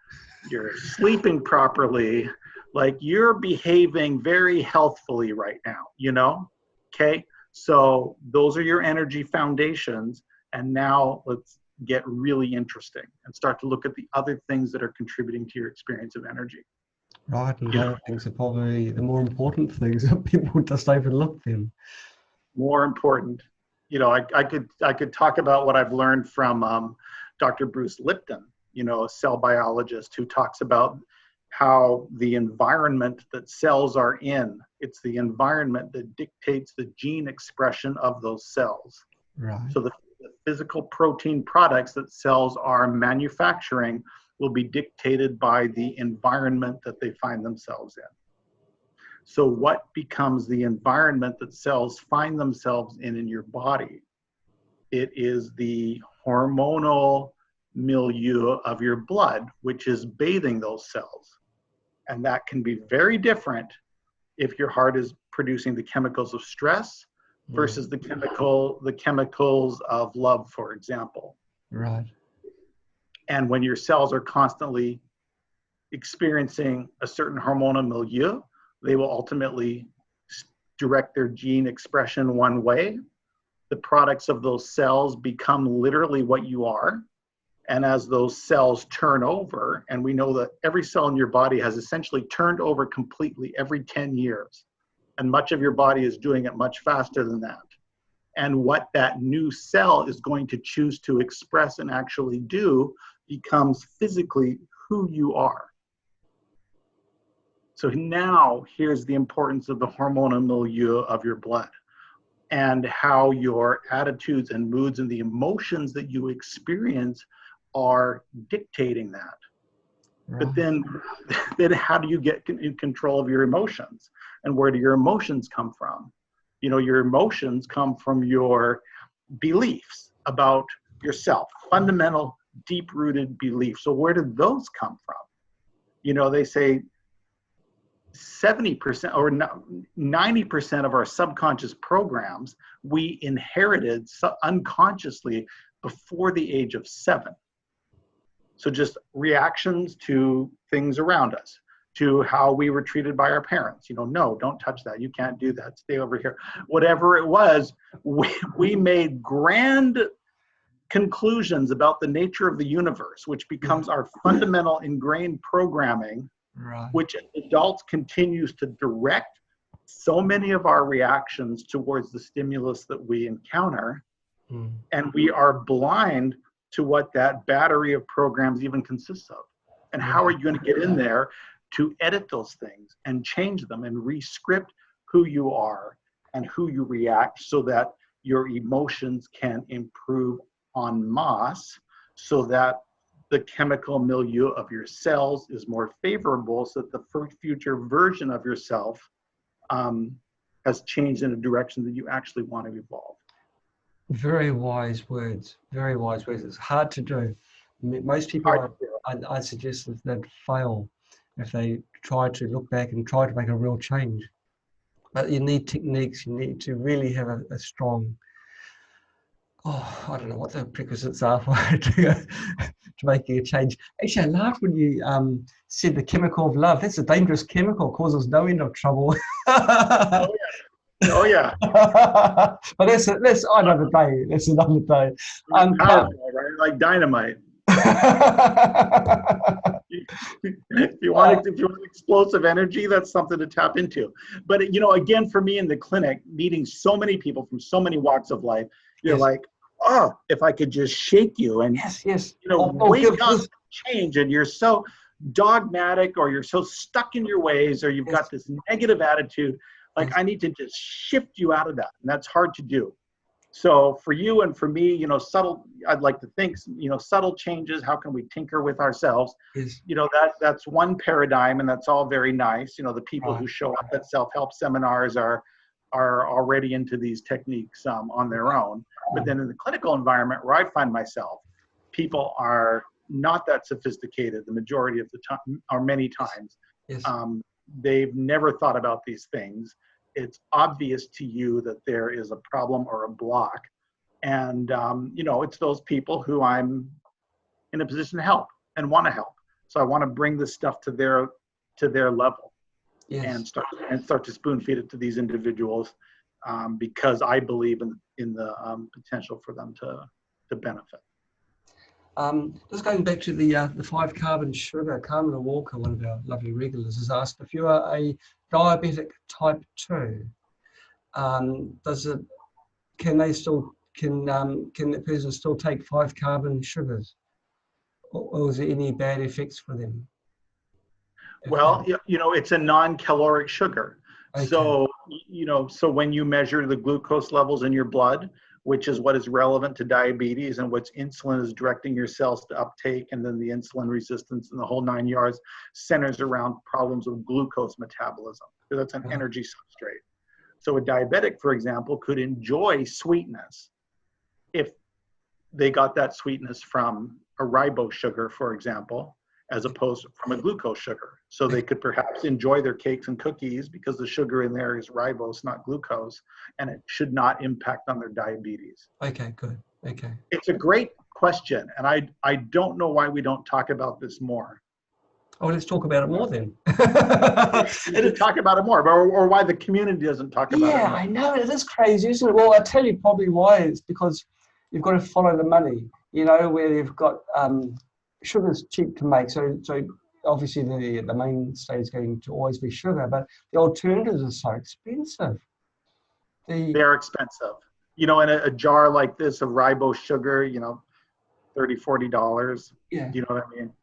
you're sleeping properly, like you're behaving very healthfully right now, okay? So those are your energy foundations. And now let's get really interesting and start to look at the other things that are contributing to your experience of energy. Right. And those things are probably the more important things that people just overlook them. More important. I could talk about what I've learned from Dr. Bruce Lipton, a cell biologist who talks about how the environment that cells are in, it's the environment that dictates the gene expression of those cells. Right. So the physical protein products that cells are manufacturing will be dictated by the environment that they find themselves in. So what becomes the environment that cells find themselves in your body? It is the hormonal milieu of your blood, which is bathing those cells. And that can be very different if your heart is producing the chemicals of stress versus the chemicals of love, for example. Right. And when your cells are constantly experiencing a certain hormonal milieu, they will ultimately direct their gene expression one way. The products of those cells become literally what you are. And as those cells turn over, and we know that every cell in your body has essentially turned over completely every 10 years, and much of your body is doing it much faster than that. And what that new cell is going to choose to express and actually do becomes physically who you are. So now here's the importance of the hormonal milieu of your blood and how your attitudes and moods and the emotions that you experience are dictating that. Right. But then how do you get in control of your emotions? And where do your emotions come from? Your emotions come from your beliefs about yourself, fundamental, deep-rooted beliefs. So where did those come from? They say 70% or 90% of our subconscious programs we inherited unconsciously before the age of 7. So just reactions to things around us, to how we were treated by our parents. No, don't touch that. You can't do that. Stay over here. Whatever it was, we made grand conclusions about the nature of the universe, which becomes our fundamental ingrained programming. Right. Which adults continues to direct so many of our reactions towards the stimulus that we encounter. And we are blind to what that battery of programs even consists of. And how are you going to get in there to edit those things and change them and re-script who you are and who you react so that your emotions can improve en masse, so that the chemical milieu of your cells is more favorable, so that the future version of yourself has changed in a direction that you actually want to evolve. Very wise words, very wise words. It's hard to do, Most people, I suggest that they'd fail if they try to look back and try to make a real change. But you need techniques. You need to really have a strong. Oh, I don't know what the prerequisites are for to making a change. Actually, I laughed when you said the chemical of love. That's a dangerous chemical, causes no end of trouble. Oh yeah. Oh yeah. But that's another day. That's another day. Powerful, right? Like dynamite. If you want explosive energy, that's something to tap into. But again, for me in the clinic, meeting so many people from so many walks of life, you're like, oh, if I could just shake you and wake up, change, and you're so dogmatic, or you're so stuck in your ways, or you've got this negative attitude. Like, I need to just shift you out of that, and that's hard to do. So for you and for me, subtle, I'd like to think, subtle changes, how can we tinker with ourselves? That's one paradigm, and that's all very nice. The people who show up at self-help seminars are already into these techniques on their own. But then in the clinical environment where I find myself, people are not that sophisticated the majority of the time, or many times. They've never thought about these things. It's obvious to you that there is a problem or a block. And, it's those people who I'm in a position to help and want to help. So I want to bring this stuff to their level and start to spoon feed it to these individuals because I believe in the potential for them to benefit. Just going back to the 5-carbon sugar, Carmen Walker, one of our lovely regulars, has asked if you are a diabetic type 2, can that person still take 5-carbon sugars, or is there any bad effects for them? Well, it's a non-caloric sugar. Okay. So when you measure the glucose levels in your blood, which is what is relevant to diabetes and what's insulin is directing your cells to uptake, and then the insulin resistance and the whole 9 yards centers around problems of glucose metabolism. So that's an energy substrate. So a diabetic, for example, could enjoy sweetness if they got that sweetness from a ribose sugar, for example, as opposed from a glucose sugar. So they could perhaps enjoy their cakes and cookies because the sugar in there is ribose, not glucose, and it should not impact on their diabetes. Okay, good. Okay. It's a great question, and I don't know why we don't talk about this more. Oh, let's talk about it more then. Talk about it more, or why the community doesn't talk about it more. Yeah, I know, it is crazy, isn't it? Well, I'll tell you probably why. It's because you've got to follow the money, where you've got sugar's cheap to make. So obviously the mainstay is going to always be sugar, but the alternatives are so expensive. They're expensive. In a jar like this of ribose sugar, $30, $40. Yeah. You know what I mean?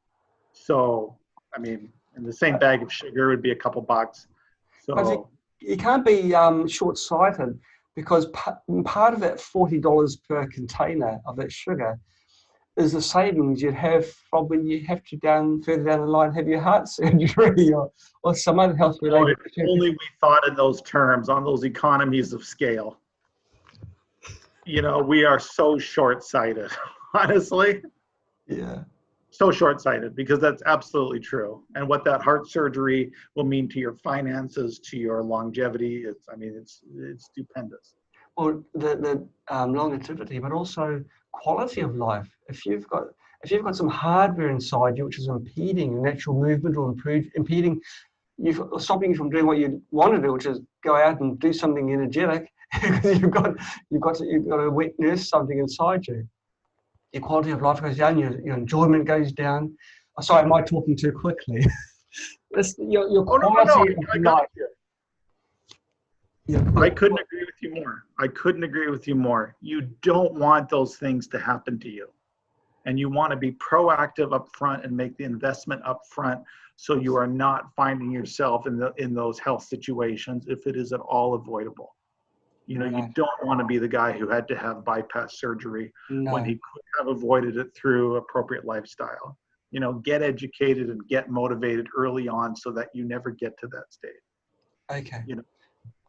So, in the same bag of sugar would be a couple bucks. So you can't be short-sighted, because part of that $40 per container of that sugar is the savings you'd have from when you have to further down the line have your heart surgery or some other health related. If only we thought in those terms, on those economies of scale. We are so short-sighted, honestly. Yeah. So short-sighted, because that's absolutely true. And what that heart surgery will mean to your finances, to your longevity, it's stupendous. Or the longevity, but also quality of life. If you've got some hardware inside you which is impeding your natural movement or impeding stopping you from doing what you want to do, which is go out and do something energetic, because you've got to wet nurse something inside you. Your quality of life goes down. Your enjoyment goes down. Oh, sorry, am I talking too quickly? Your quality of life. I couldn't agree with you more. You don't want those things to happen to you. And you want to be proactive up front and make the investment up front, so you are not finding yourself in those health situations if it is at all avoidable. You don't want to be the guy who had to have bypass surgery when he could have avoided it through appropriate lifestyle. Get educated and get motivated early on so that you never get to that state. Okay.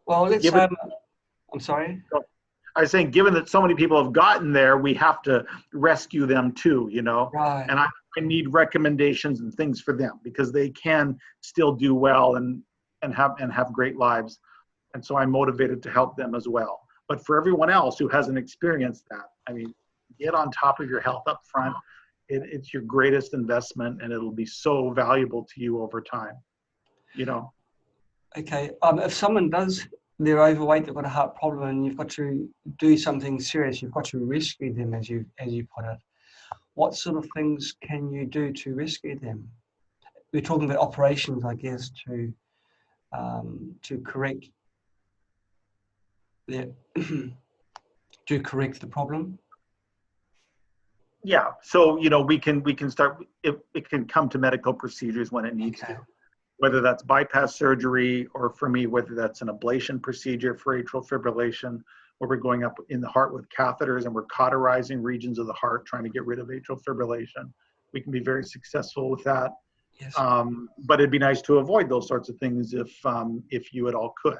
Well, let's. I'm sorry. I was saying, given that so many people have gotten there, we have to rescue them too, Right. And I need recommendations and things for them because they can still do well and have great lives. And so I'm motivated to help them as well. But for everyone else who hasn't experienced that, I mean, get on top of your health up front. It's your greatest investment, and it'll be so valuable to you over time. Okay. If someone they're overweight, they've got a heart problem, and you've got to do something serious, you've got to rescue them, as you put it. What sort of things can you do to rescue them? We're talking about operations, I guess, to correct the to correct the problem. Yeah. So we can start. It can come to medical procedures when it needs to. Whether that's bypass surgery, or for me, whether that's an ablation procedure for atrial fibrillation, where we're going up in the heart with catheters and we're cauterizing regions of the heart, trying to get rid of atrial fibrillation. We can be very successful with that. Yes. But it'd be nice to avoid those sorts of things if you at all could.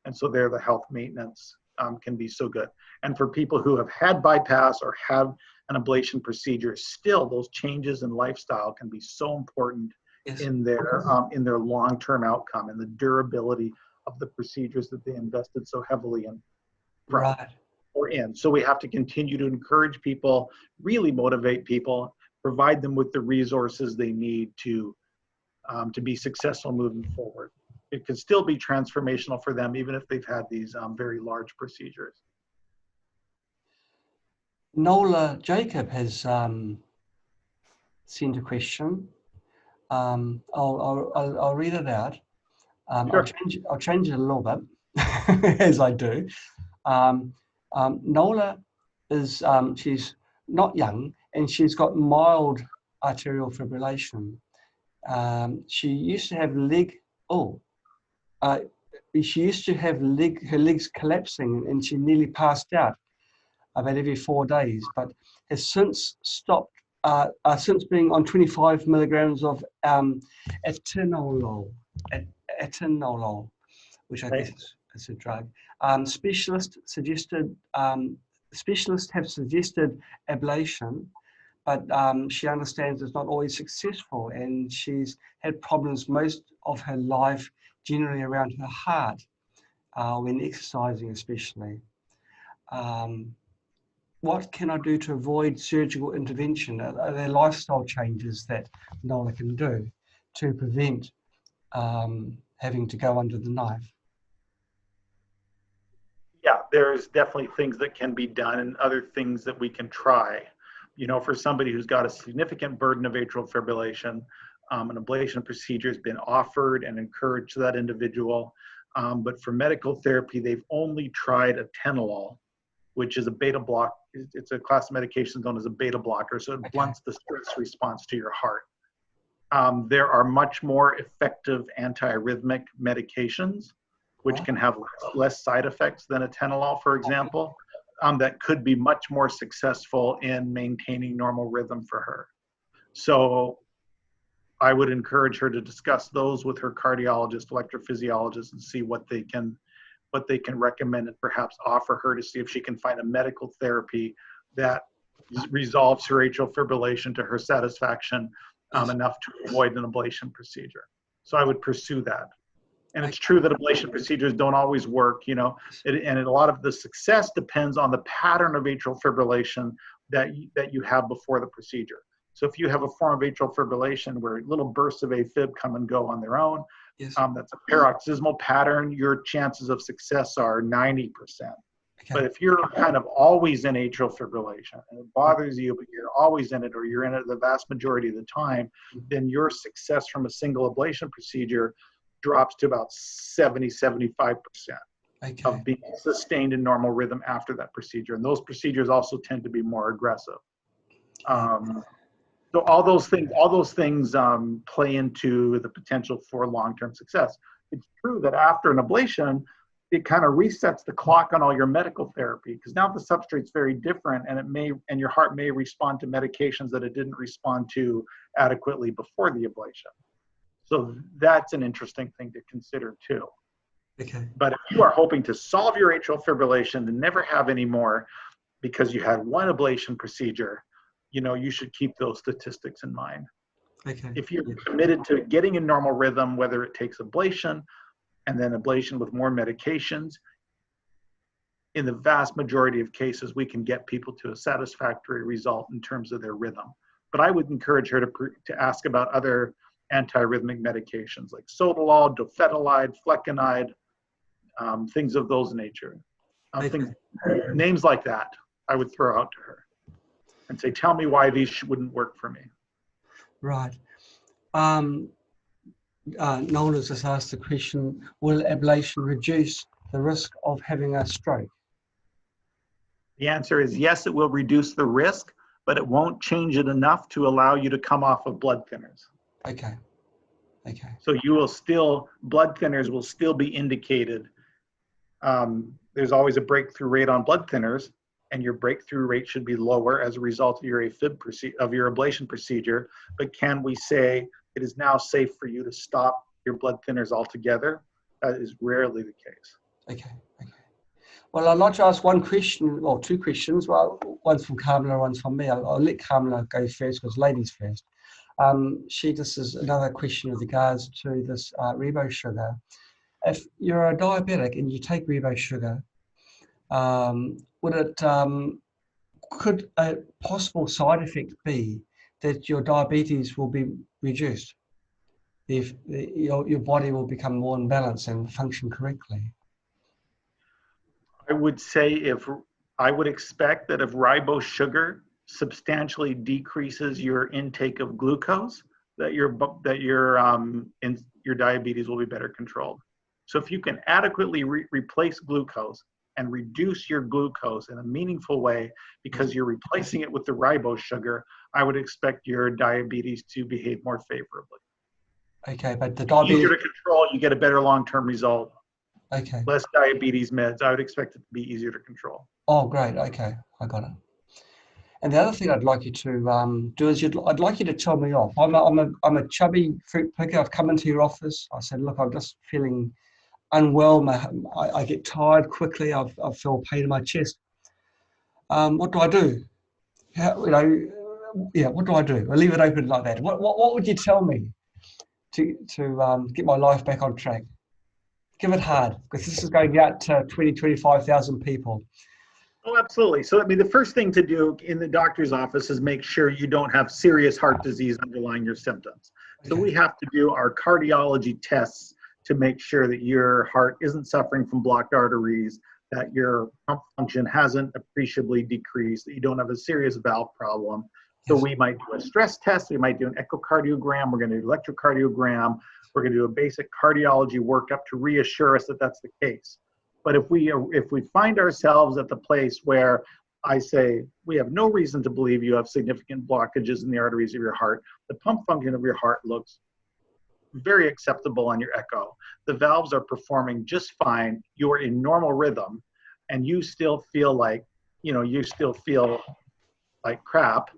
And so there, the health maintenance can be so good. And for people who have had bypass or have an ablation procedure, still those changes in lifestyle can be so important. Yes. in their long-term outcome and the durability of the procedures that they invested so heavily in. Right. Or in. So we have to continue to encourage people, really motivate people, provide them with the resources they need to be successful moving forward. It can still be transformational for them, even if they've had these very large procedures. Nola Jacob has sent a question. I'll read it out. Sure. I'll change it a little bit as I do. Nola is she's not young and she's got mild arterial fibrillation. She used to have her legs collapsing and she nearly passed out about every 4 days, but has since stopped. Since being on 25 milligrams of atenolol, which I guess is a drug. Specialists have suggested ablation, but she understands it's not always successful, and she's had problems most of her life, generally around her heart, when exercising especially. What can I do to avoid surgical intervention? Are there lifestyle changes that Nola can do to prevent having to go under the knife? Yeah, there's definitely things that can be done and other things that we can try. For somebody who's got a significant burden of atrial fibrillation, an ablation procedure has been offered and encouraged to that individual. But for medical therapy, they've only tried atenolol, which is a beta block. It's a class of medications known as a beta blocker, so it blunts the stress response to your heart. There are much more effective antiarrhythmic medications, which can have less side effects than atenolol, for example, that could be much more successful in maintaining normal rhythm for her. So I would encourage her to discuss those with her cardiologist, electrophysiologist, and see what they can recommend and perhaps offer her to see if she can find a medical therapy that resolves her atrial fibrillation to her satisfaction enough to avoid an ablation procedure. So I would pursue that. And it's true that ablation procedures don't always work, and a lot of the success depends on the pattern of atrial fibrillation that you have before the procedure. So if you have a form of atrial fibrillation where little bursts of AFib come and go on their own, that's a paroxysmal pattern, your chances of success are 90%. But if you're kind of always in atrial fibrillation and it bothers you, but you're always in it, or you're in it the vast majority of the time, then your success from a single ablation procedure drops to about 75% of being sustained in normal rhythm after that procedure. And those procedures also tend to be more aggressive. So all those things play into the potential for long-term success. It's true that after an ablation, it kind of resets the clock on all your medical therapy, because now the substrate's very different, and your heart may respond to medications that it didn't respond to adequately before the ablation. So that's an interesting thing to consider too. Okay. But if you are hoping to solve your atrial fibrillation and never have any more because you had one ablation procedure, you should keep those statistics in mind. Okay. If you're committed to getting a normal rhythm, whether it takes ablation and then ablation with more medications, in the vast majority of cases, we can get people to a satisfactory result in terms of their rhythm. But I would encourage her to ask about other antiarrhythmic medications like sotalol, dofetilide, flecainide, things of those nature. Names like that, I would throw out to her and say, tell me why these wouldn't work for me. Right. Noel has just asked the question, will ablation reduce the risk of having a stroke? The answer is yes, it will reduce the risk, but it won't change it enough to allow you to come off of blood thinners. Okay. Okay. So blood thinners will still be indicated. There's always a breakthrough rate on blood thinners, and your breakthrough rate should be lower as a result of your ablation procedure. But can we say it is now safe for you to stop your blood thinners altogether? That is rarely the case. Okay. Okay. Well, I'd like to ask one question, or two questions. Well, one's from Kamala, one's from me. I'll let Kamala go first because ladies first. This is another question with regards to this ribose sugar. If you're a diabetic and you take ribose sugar, could a possible side effect be that your diabetes will be reduced if your body will become more in balance and function correctly? I would say I would expect that if ribose sugar substantially decreases your intake of glucose, that your diabetes will be better controlled. So if you can adequately replace glucose and reduce your glucose in a meaningful way because you're replacing it with the ribose sugar, I would expect your diabetes to behave more favorably. Okay, but the diabetes... Easier to control, you get a better long-term result. Okay. Less diabetes meds, I would expect it to be easier to control. Oh, great. Okay, I got it. And the other thing I'd like you to do is I'd like you to tell me off. I'm a chubby fruit picker. I've come into your office. I said, look, I'm just feeling unwell. I get tired quickly. I feel pain in my chest. What do I do? What do I do? I'll leave it open like that. What would you tell me to get my life back on track? Give it hard, because this is going out to 25,000 people. Oh, absolutely. So, the first thing to do in the doctor's office is make sure you don't have serious heart disease underlying your symptoms. Okay. So we have to do our cardiology tests to make sure that your heart isn't suffering from blocked arteries, that your pump function hasn't appreciably decreased, that you don't have a serious valve problem. So we might do a stress test, we might do an echocardiogram, we're going to do electrocardiogram, we're going to do a basic cardiology workup to reassure us that that's the case. But if we find ourselves at the place where I say we have no reason to believe you have significant blockages in the arteries of your heart, the pump function of your heart looks very acceptable on your echo, the valves are performing just fine, you're in normal rhythm, and you still feel like crap,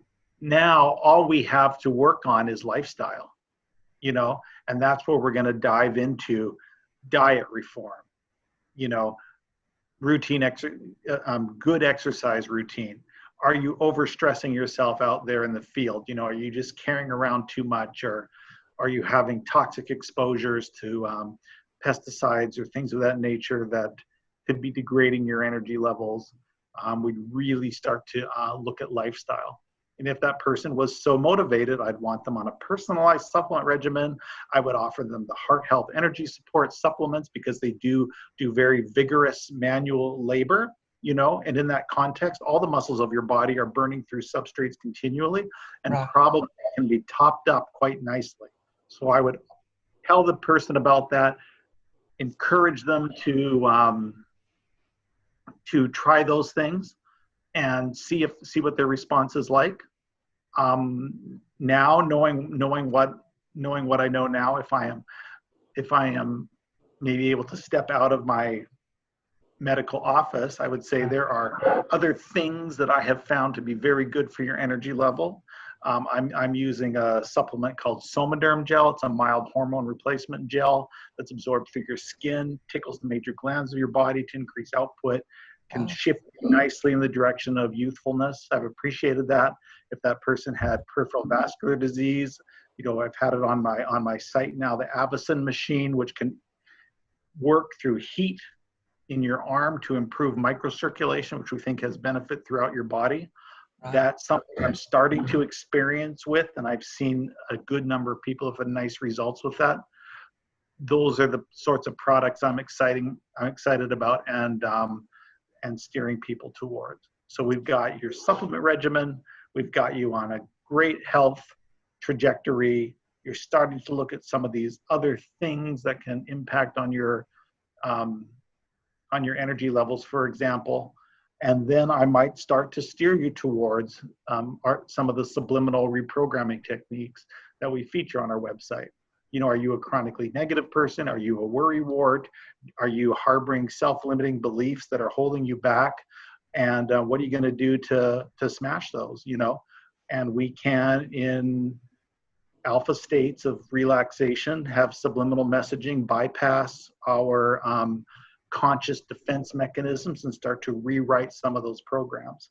now all we have to work on is lifestyle, and that's where we're going to dive into diet reform, routine good exercise routine. Are you overstressing yourself out there in the field? Are you just carrying around too much, or are you having toxic exposures to pesticides or things of that nature that could be degrading your energy levels? We'd really start to look at lifestyle. And if that person was so motivated, I'd want them on a personalized supplement regimen. I would offer them the heart health energy support supplements because they do very vigorous manual labor, and in that context, all the muscles of your body are burning through substrates continually and probably can be topped up quite nicely. So I would tell the person about that, encourage them to try those things and see what their response is like. Now knowing what I know now, if I am maybe able to step out of my medical office, I would say there are other things that I have found to be very good for your energy level. I'm using a supplement called Somaderm gel. It's a mild hormone replacement gel that's absorbed through your skin, tickles the major glands of your body to increase output, can shift nicely in the direction of youthfulness. I've appreciated that. If that person had peripheral vascular disease, I've had it on my site now, the ABIM machine, which can work through heat in your arm to improve microcirculation, which we think has benefit throughout your body. That's something I'm starting to experience with, and I've seen a good number of people have had nice results with that. Those are the sorts of products I'm excited about and steering people towards. So we've got your supplement regimen, we've got you on a great health trajectory. You're starting to look at some of these other things that can impact on your energy levels, for example. And then I might start to steer you towards some of the subliminal reprogramming techniques that we feature on our website. Are you a chronically negative person? Are you a worrywart? Are you harboring self-limiting beliefs that are holding you back? And what are you going to do to smash those? And we can, in alpha states of relaxation, have subliminal messaging bypass our conscious defense mechanisms and start to rewrite some of those programs.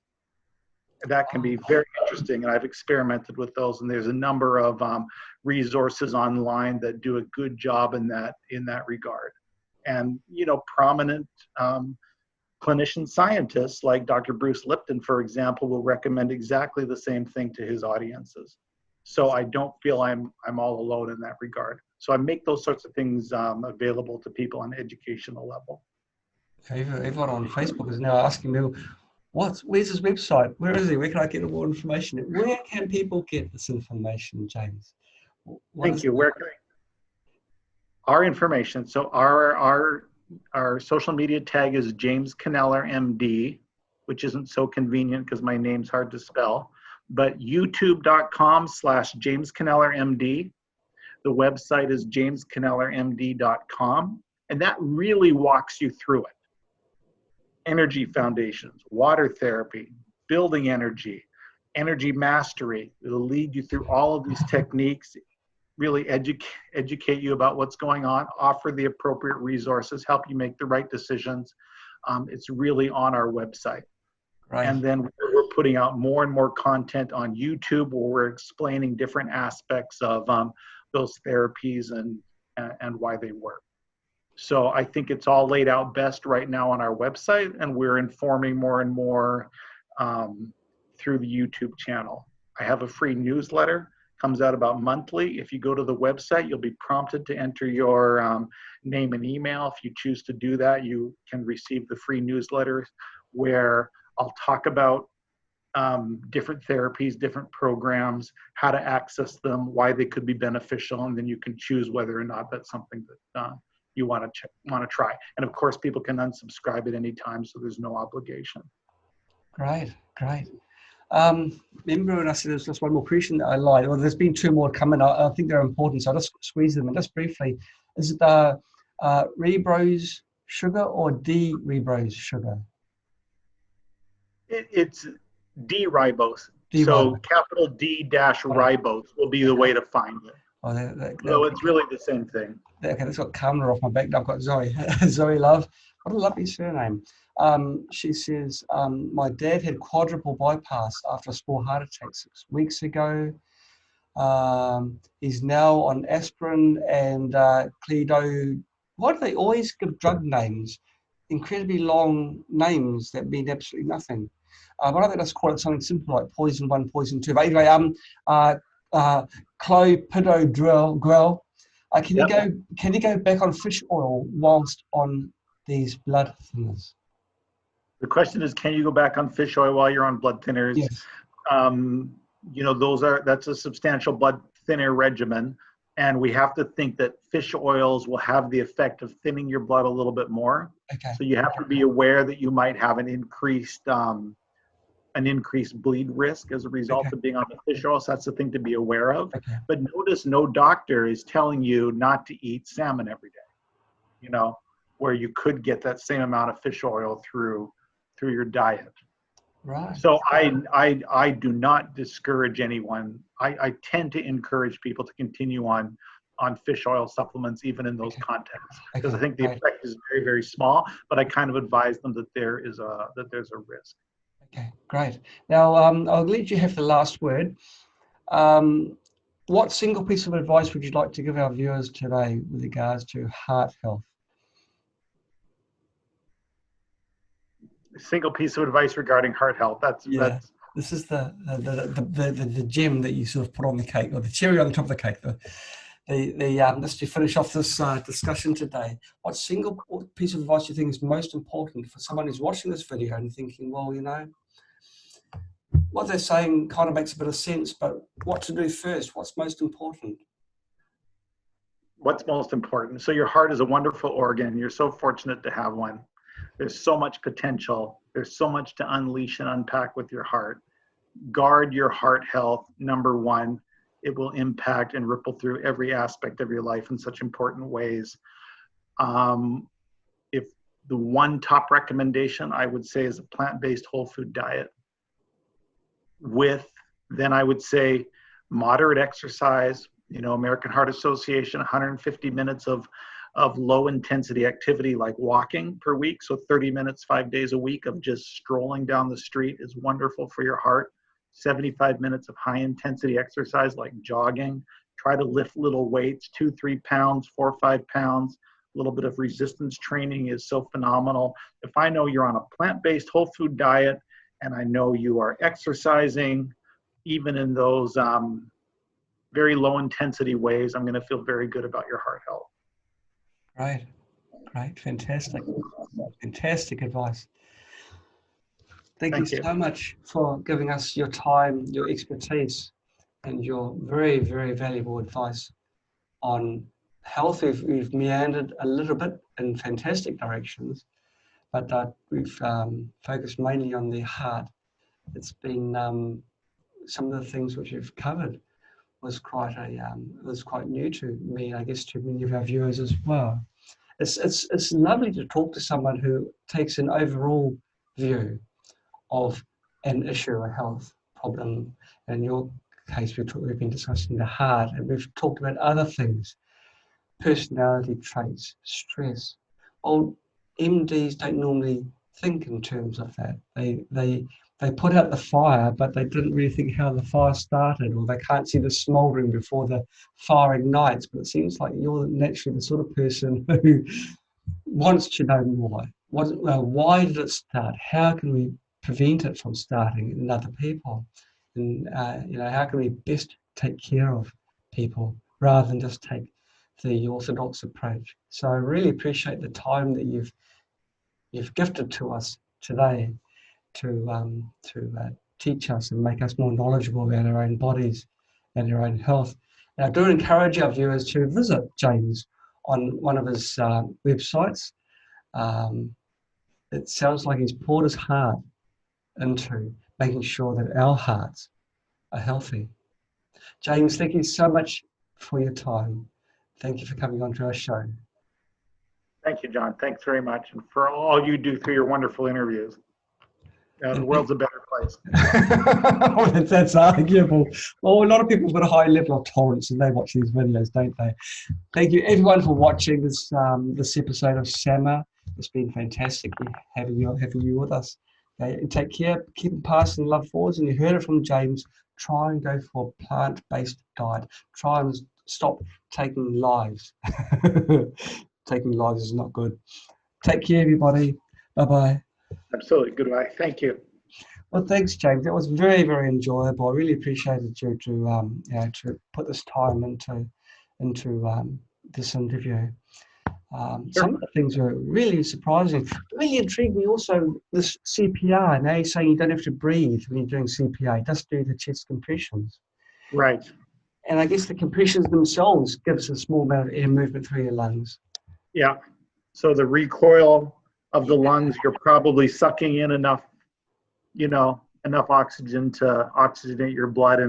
That can be very interesting, and I've experimented with those, and there's a number of resources online that do a good job in that regard. And prominent clinician scientists like Dr. Bruce Lipton, for example, will recommend exactly the same thing to his audiences. So I don't feel I'm all alone in that regard. So I make those sorts of things available to people on an educational level. Everyone on Facebook is now asking me, where's his website? Where is he? Where can I get more information? Where can people get this information, James? Thank you. Where can our information? So our social media tag is James Kneller, MD, which isn't so convenient because my name's hard to spell. But youtube.com/James Kneller, MD. The website is jamesknellermd.com, and that really walks you through it. Energy foundations, water therapy, building energy, energy mastery. It'll lead you through all of these techniques, really educate you about what's going on, offer the appropriate resources, help you make the right decisions. It's really on our website. Right. And then we're putting out more and more content on YouTube where we're explaining different aspects of those therapies and why they work. So I think it's all laid out best right now on our website, and we're informing more and more through the YouTube channel. I have a free newsletter, comes out about monthly. If you go to the website, you'll be prompted to enter your name and email. If you choose to do that, you can receive the free newsletter where I'll talk about different therapies, different programs, how to access them, why they could be beneficial, and then you can choose whether or not that's something that you want to try. And of course, people can unsubscribe at any time, so there's no obligation. Great. Remember when I said there's just one more question that I lied? Well, there's been two more coming. I think they're important, so I'll just squeeze them in just briefly. Is it ribose sugar or D-ribose sugar? It's D-ribose. So capital D-ribose will be the way to find it. So it's really the same thing. Okay, that's got Kamala off my back. Now I've got Zoe. Zoe Love. What a lovely surname. She says, my dad had quadruple bypass after a small heart attack 6 weeks ago. He's now on aspirin and Cledo. Why do they always give drug names? Incredibly long names that mean absolutely nothing. Why don't they just call it something simple like poison 1, poison 2? But anyway, clopidogrel. Can you go back on fish oil whilst on these blood thinners? The question is, can you go back on fish oil while you're on blood thinners? Yes. That's a substantial blood thinner regimen, and we have to think that fish oils will have the effect of thinning your blood a little bit more. Okay. So you have to be aware that you might have an increased bleed risk as a result of being on the fish oil. So that's the thing to be aware of. Okay. But notice no doctor is telling you not to eat salmon every day, where you could get that same amount of fish oil through your diet. Right. So I do not discourage anyone. I tend to encourage people to continue on fish oil supplements, even in those Okay. contexts, because I Okay. think the Great. effect is very, very small. But I kind of advise them that there's a risk. Okay. Great. Now, I'll let you have the last word. What single piece of advice would you like to give our viewers today with regards to heart health? A single piece of advice regarding heart health. Yeah. This is the gem that you sort of put on the cake, or the cherry on the top of the cake. Just to finish off this discussion today, what single piece of advice do you think is most important for someone who's watching this video and thinking, well, what they're saying kind of makes a bit of sense, but what to do first? What's most important? What's most important? So your heart is a wonderful organ. You're so fortunate to have one. There's so much potential. There's so much to unleash and unpack with your heart. Guard your heart health, number one. It will impact and ripple through every aspect of your life in such important ways. If the one top recommendation I would say is a plant-based whole food diet, with then I would say moderate exercise. American Heart Association, 150 minutes of low intensity activity like walking per week. So 30 minutes, 5 days a week of just strolling down the street is wonderful for your heart. 75 minutes of high intensity exercise like jogging. Try to lift little weights, 2-3 pounds, 4 or 5 pounds. A little bit of resistance training is so phenomenal. If I know you're on a plant-based whole food diet and I know you are exercising, even in those very low intensity ways, I'm going to feel very good about your heart health. Right. Great. Fantastic. Fantastic advice. Thank you so much for giving us your time, your expertise, and your very, very valuable advice on health. We've meandered a little bit in fantastic directions, but we've focused mainly on the heart. It's been some of the things which you've covered was quite new to me, I guess to many of our viewers as well. It's lovely to talk to someone who takes an overall view of an issue, a health problem. In your case, we've been discussing the heart, and we've talked about other things, personality traits, stress. Well, MDs don't normally think in terms of that. They put out the fire, but they didn't really think how the fire started, or they can't see the smouldering before the fire ignites. But it seems like you're naturally the sort of person who wants to know more. Why did it start? How can we prevent it from starting in other people? And how can we best take care of people rather than just take the orthodox approach? So I really appreciate the time that you've gifted to us today to teach us and make us more knowledgeable about our own bodies and our own health. And I do encourage our viewers to visit James on one of his websites. It sounds like he's poured his heart into making sure that our hearts are healthy. James, thank you so much for your time. Thank you for coming on to our show. Thank you, John. Thanks very much. And for all you do through your wonderful interviews. The world's a better place. That's arguable. Well, a lot of people have got a high level of tolerance and they watch these videos, don't they? Thank you everyone for watching this episode of SAMA. It's been fantastic having you with us. Okay, take care, keep passing love forwards, and you heard it from James. Try and go for a plant-based diet. Try and stop taking lives. Taking lives is not good. Take care, everybody. Bye-bye. Absolutely. Goodbye. Thank you. Well, thanks, James. That was very, very enjoyable. I really appreciated you to put this time into this interview. Some of the things were really surprising. Really intrigued me also this CPR. Now you're saying you don't have to breathe when you're doing CPR. Just do the chest compressions. Right. And I guess the compressions themselves gives a small amount of air movement through your lungs. Yeah. So the recoil of the lungs, you're probably sucking in enough oxygen to oxygenate your blood,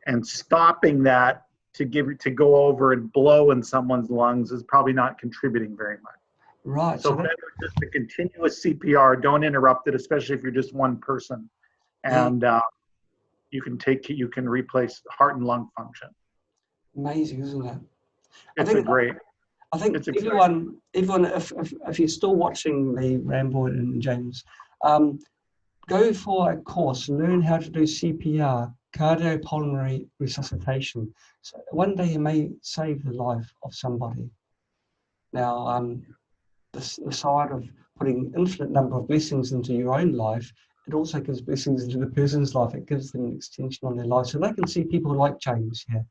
and stopping that to go over and blow in someone's lungs is probably not contributing very much. Right. So better just a continuous CPR. Don't interrupt it, especially if you're just one person. And you can replace heart and lung function. Amazing, isn't it? I think it's everyone, if you're still watching the Rambo and James, go for a course, learn how to do CPR, cardiopulmonary resuscitation. So one day you may save the life of somebody. Now, the side of putting infinite number of blessings into your own life, it also gives blessings into the person's life. It gives them an extension on their life. So they can see people like James here,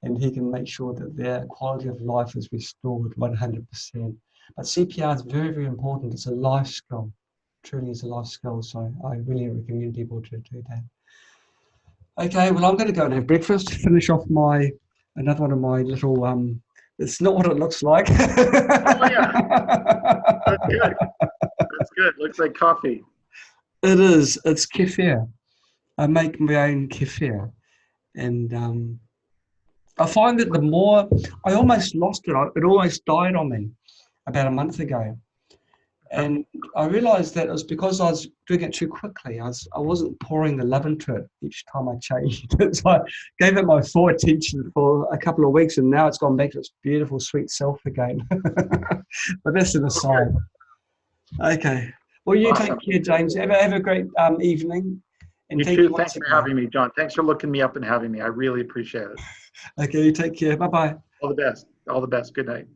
and he can make sure that their quality of life is restored 100%. But CPR is very, very important. It's a life skill. Truly is a life skill. So I really recommend people to do that. Okay, well, I'm going to go and have breakfast, finish off another one of my little, it's not what it looks like. Oh, yeah. That's good. That's good. Looks like coffee. It is. It's kefir. I make my own kefir. And I find that the more, I almost lost it. It almost died on me about a month ago. And I realized that it was because I was doing it too quickly. I wasn't pouring the love into it each time I changed it. So I gave it my full attention for a couple of weeks, and now it's gone back to its beautiful, sweet self again. But that's an aside. Okay. Well, you Awesome. take care, James. Have a great evening. And You too. Thanks for having me, John. Thanks for looking me up and having me. I really appreciate it. Okay, you take care. Bye-bye. All the best. All the best. Good night.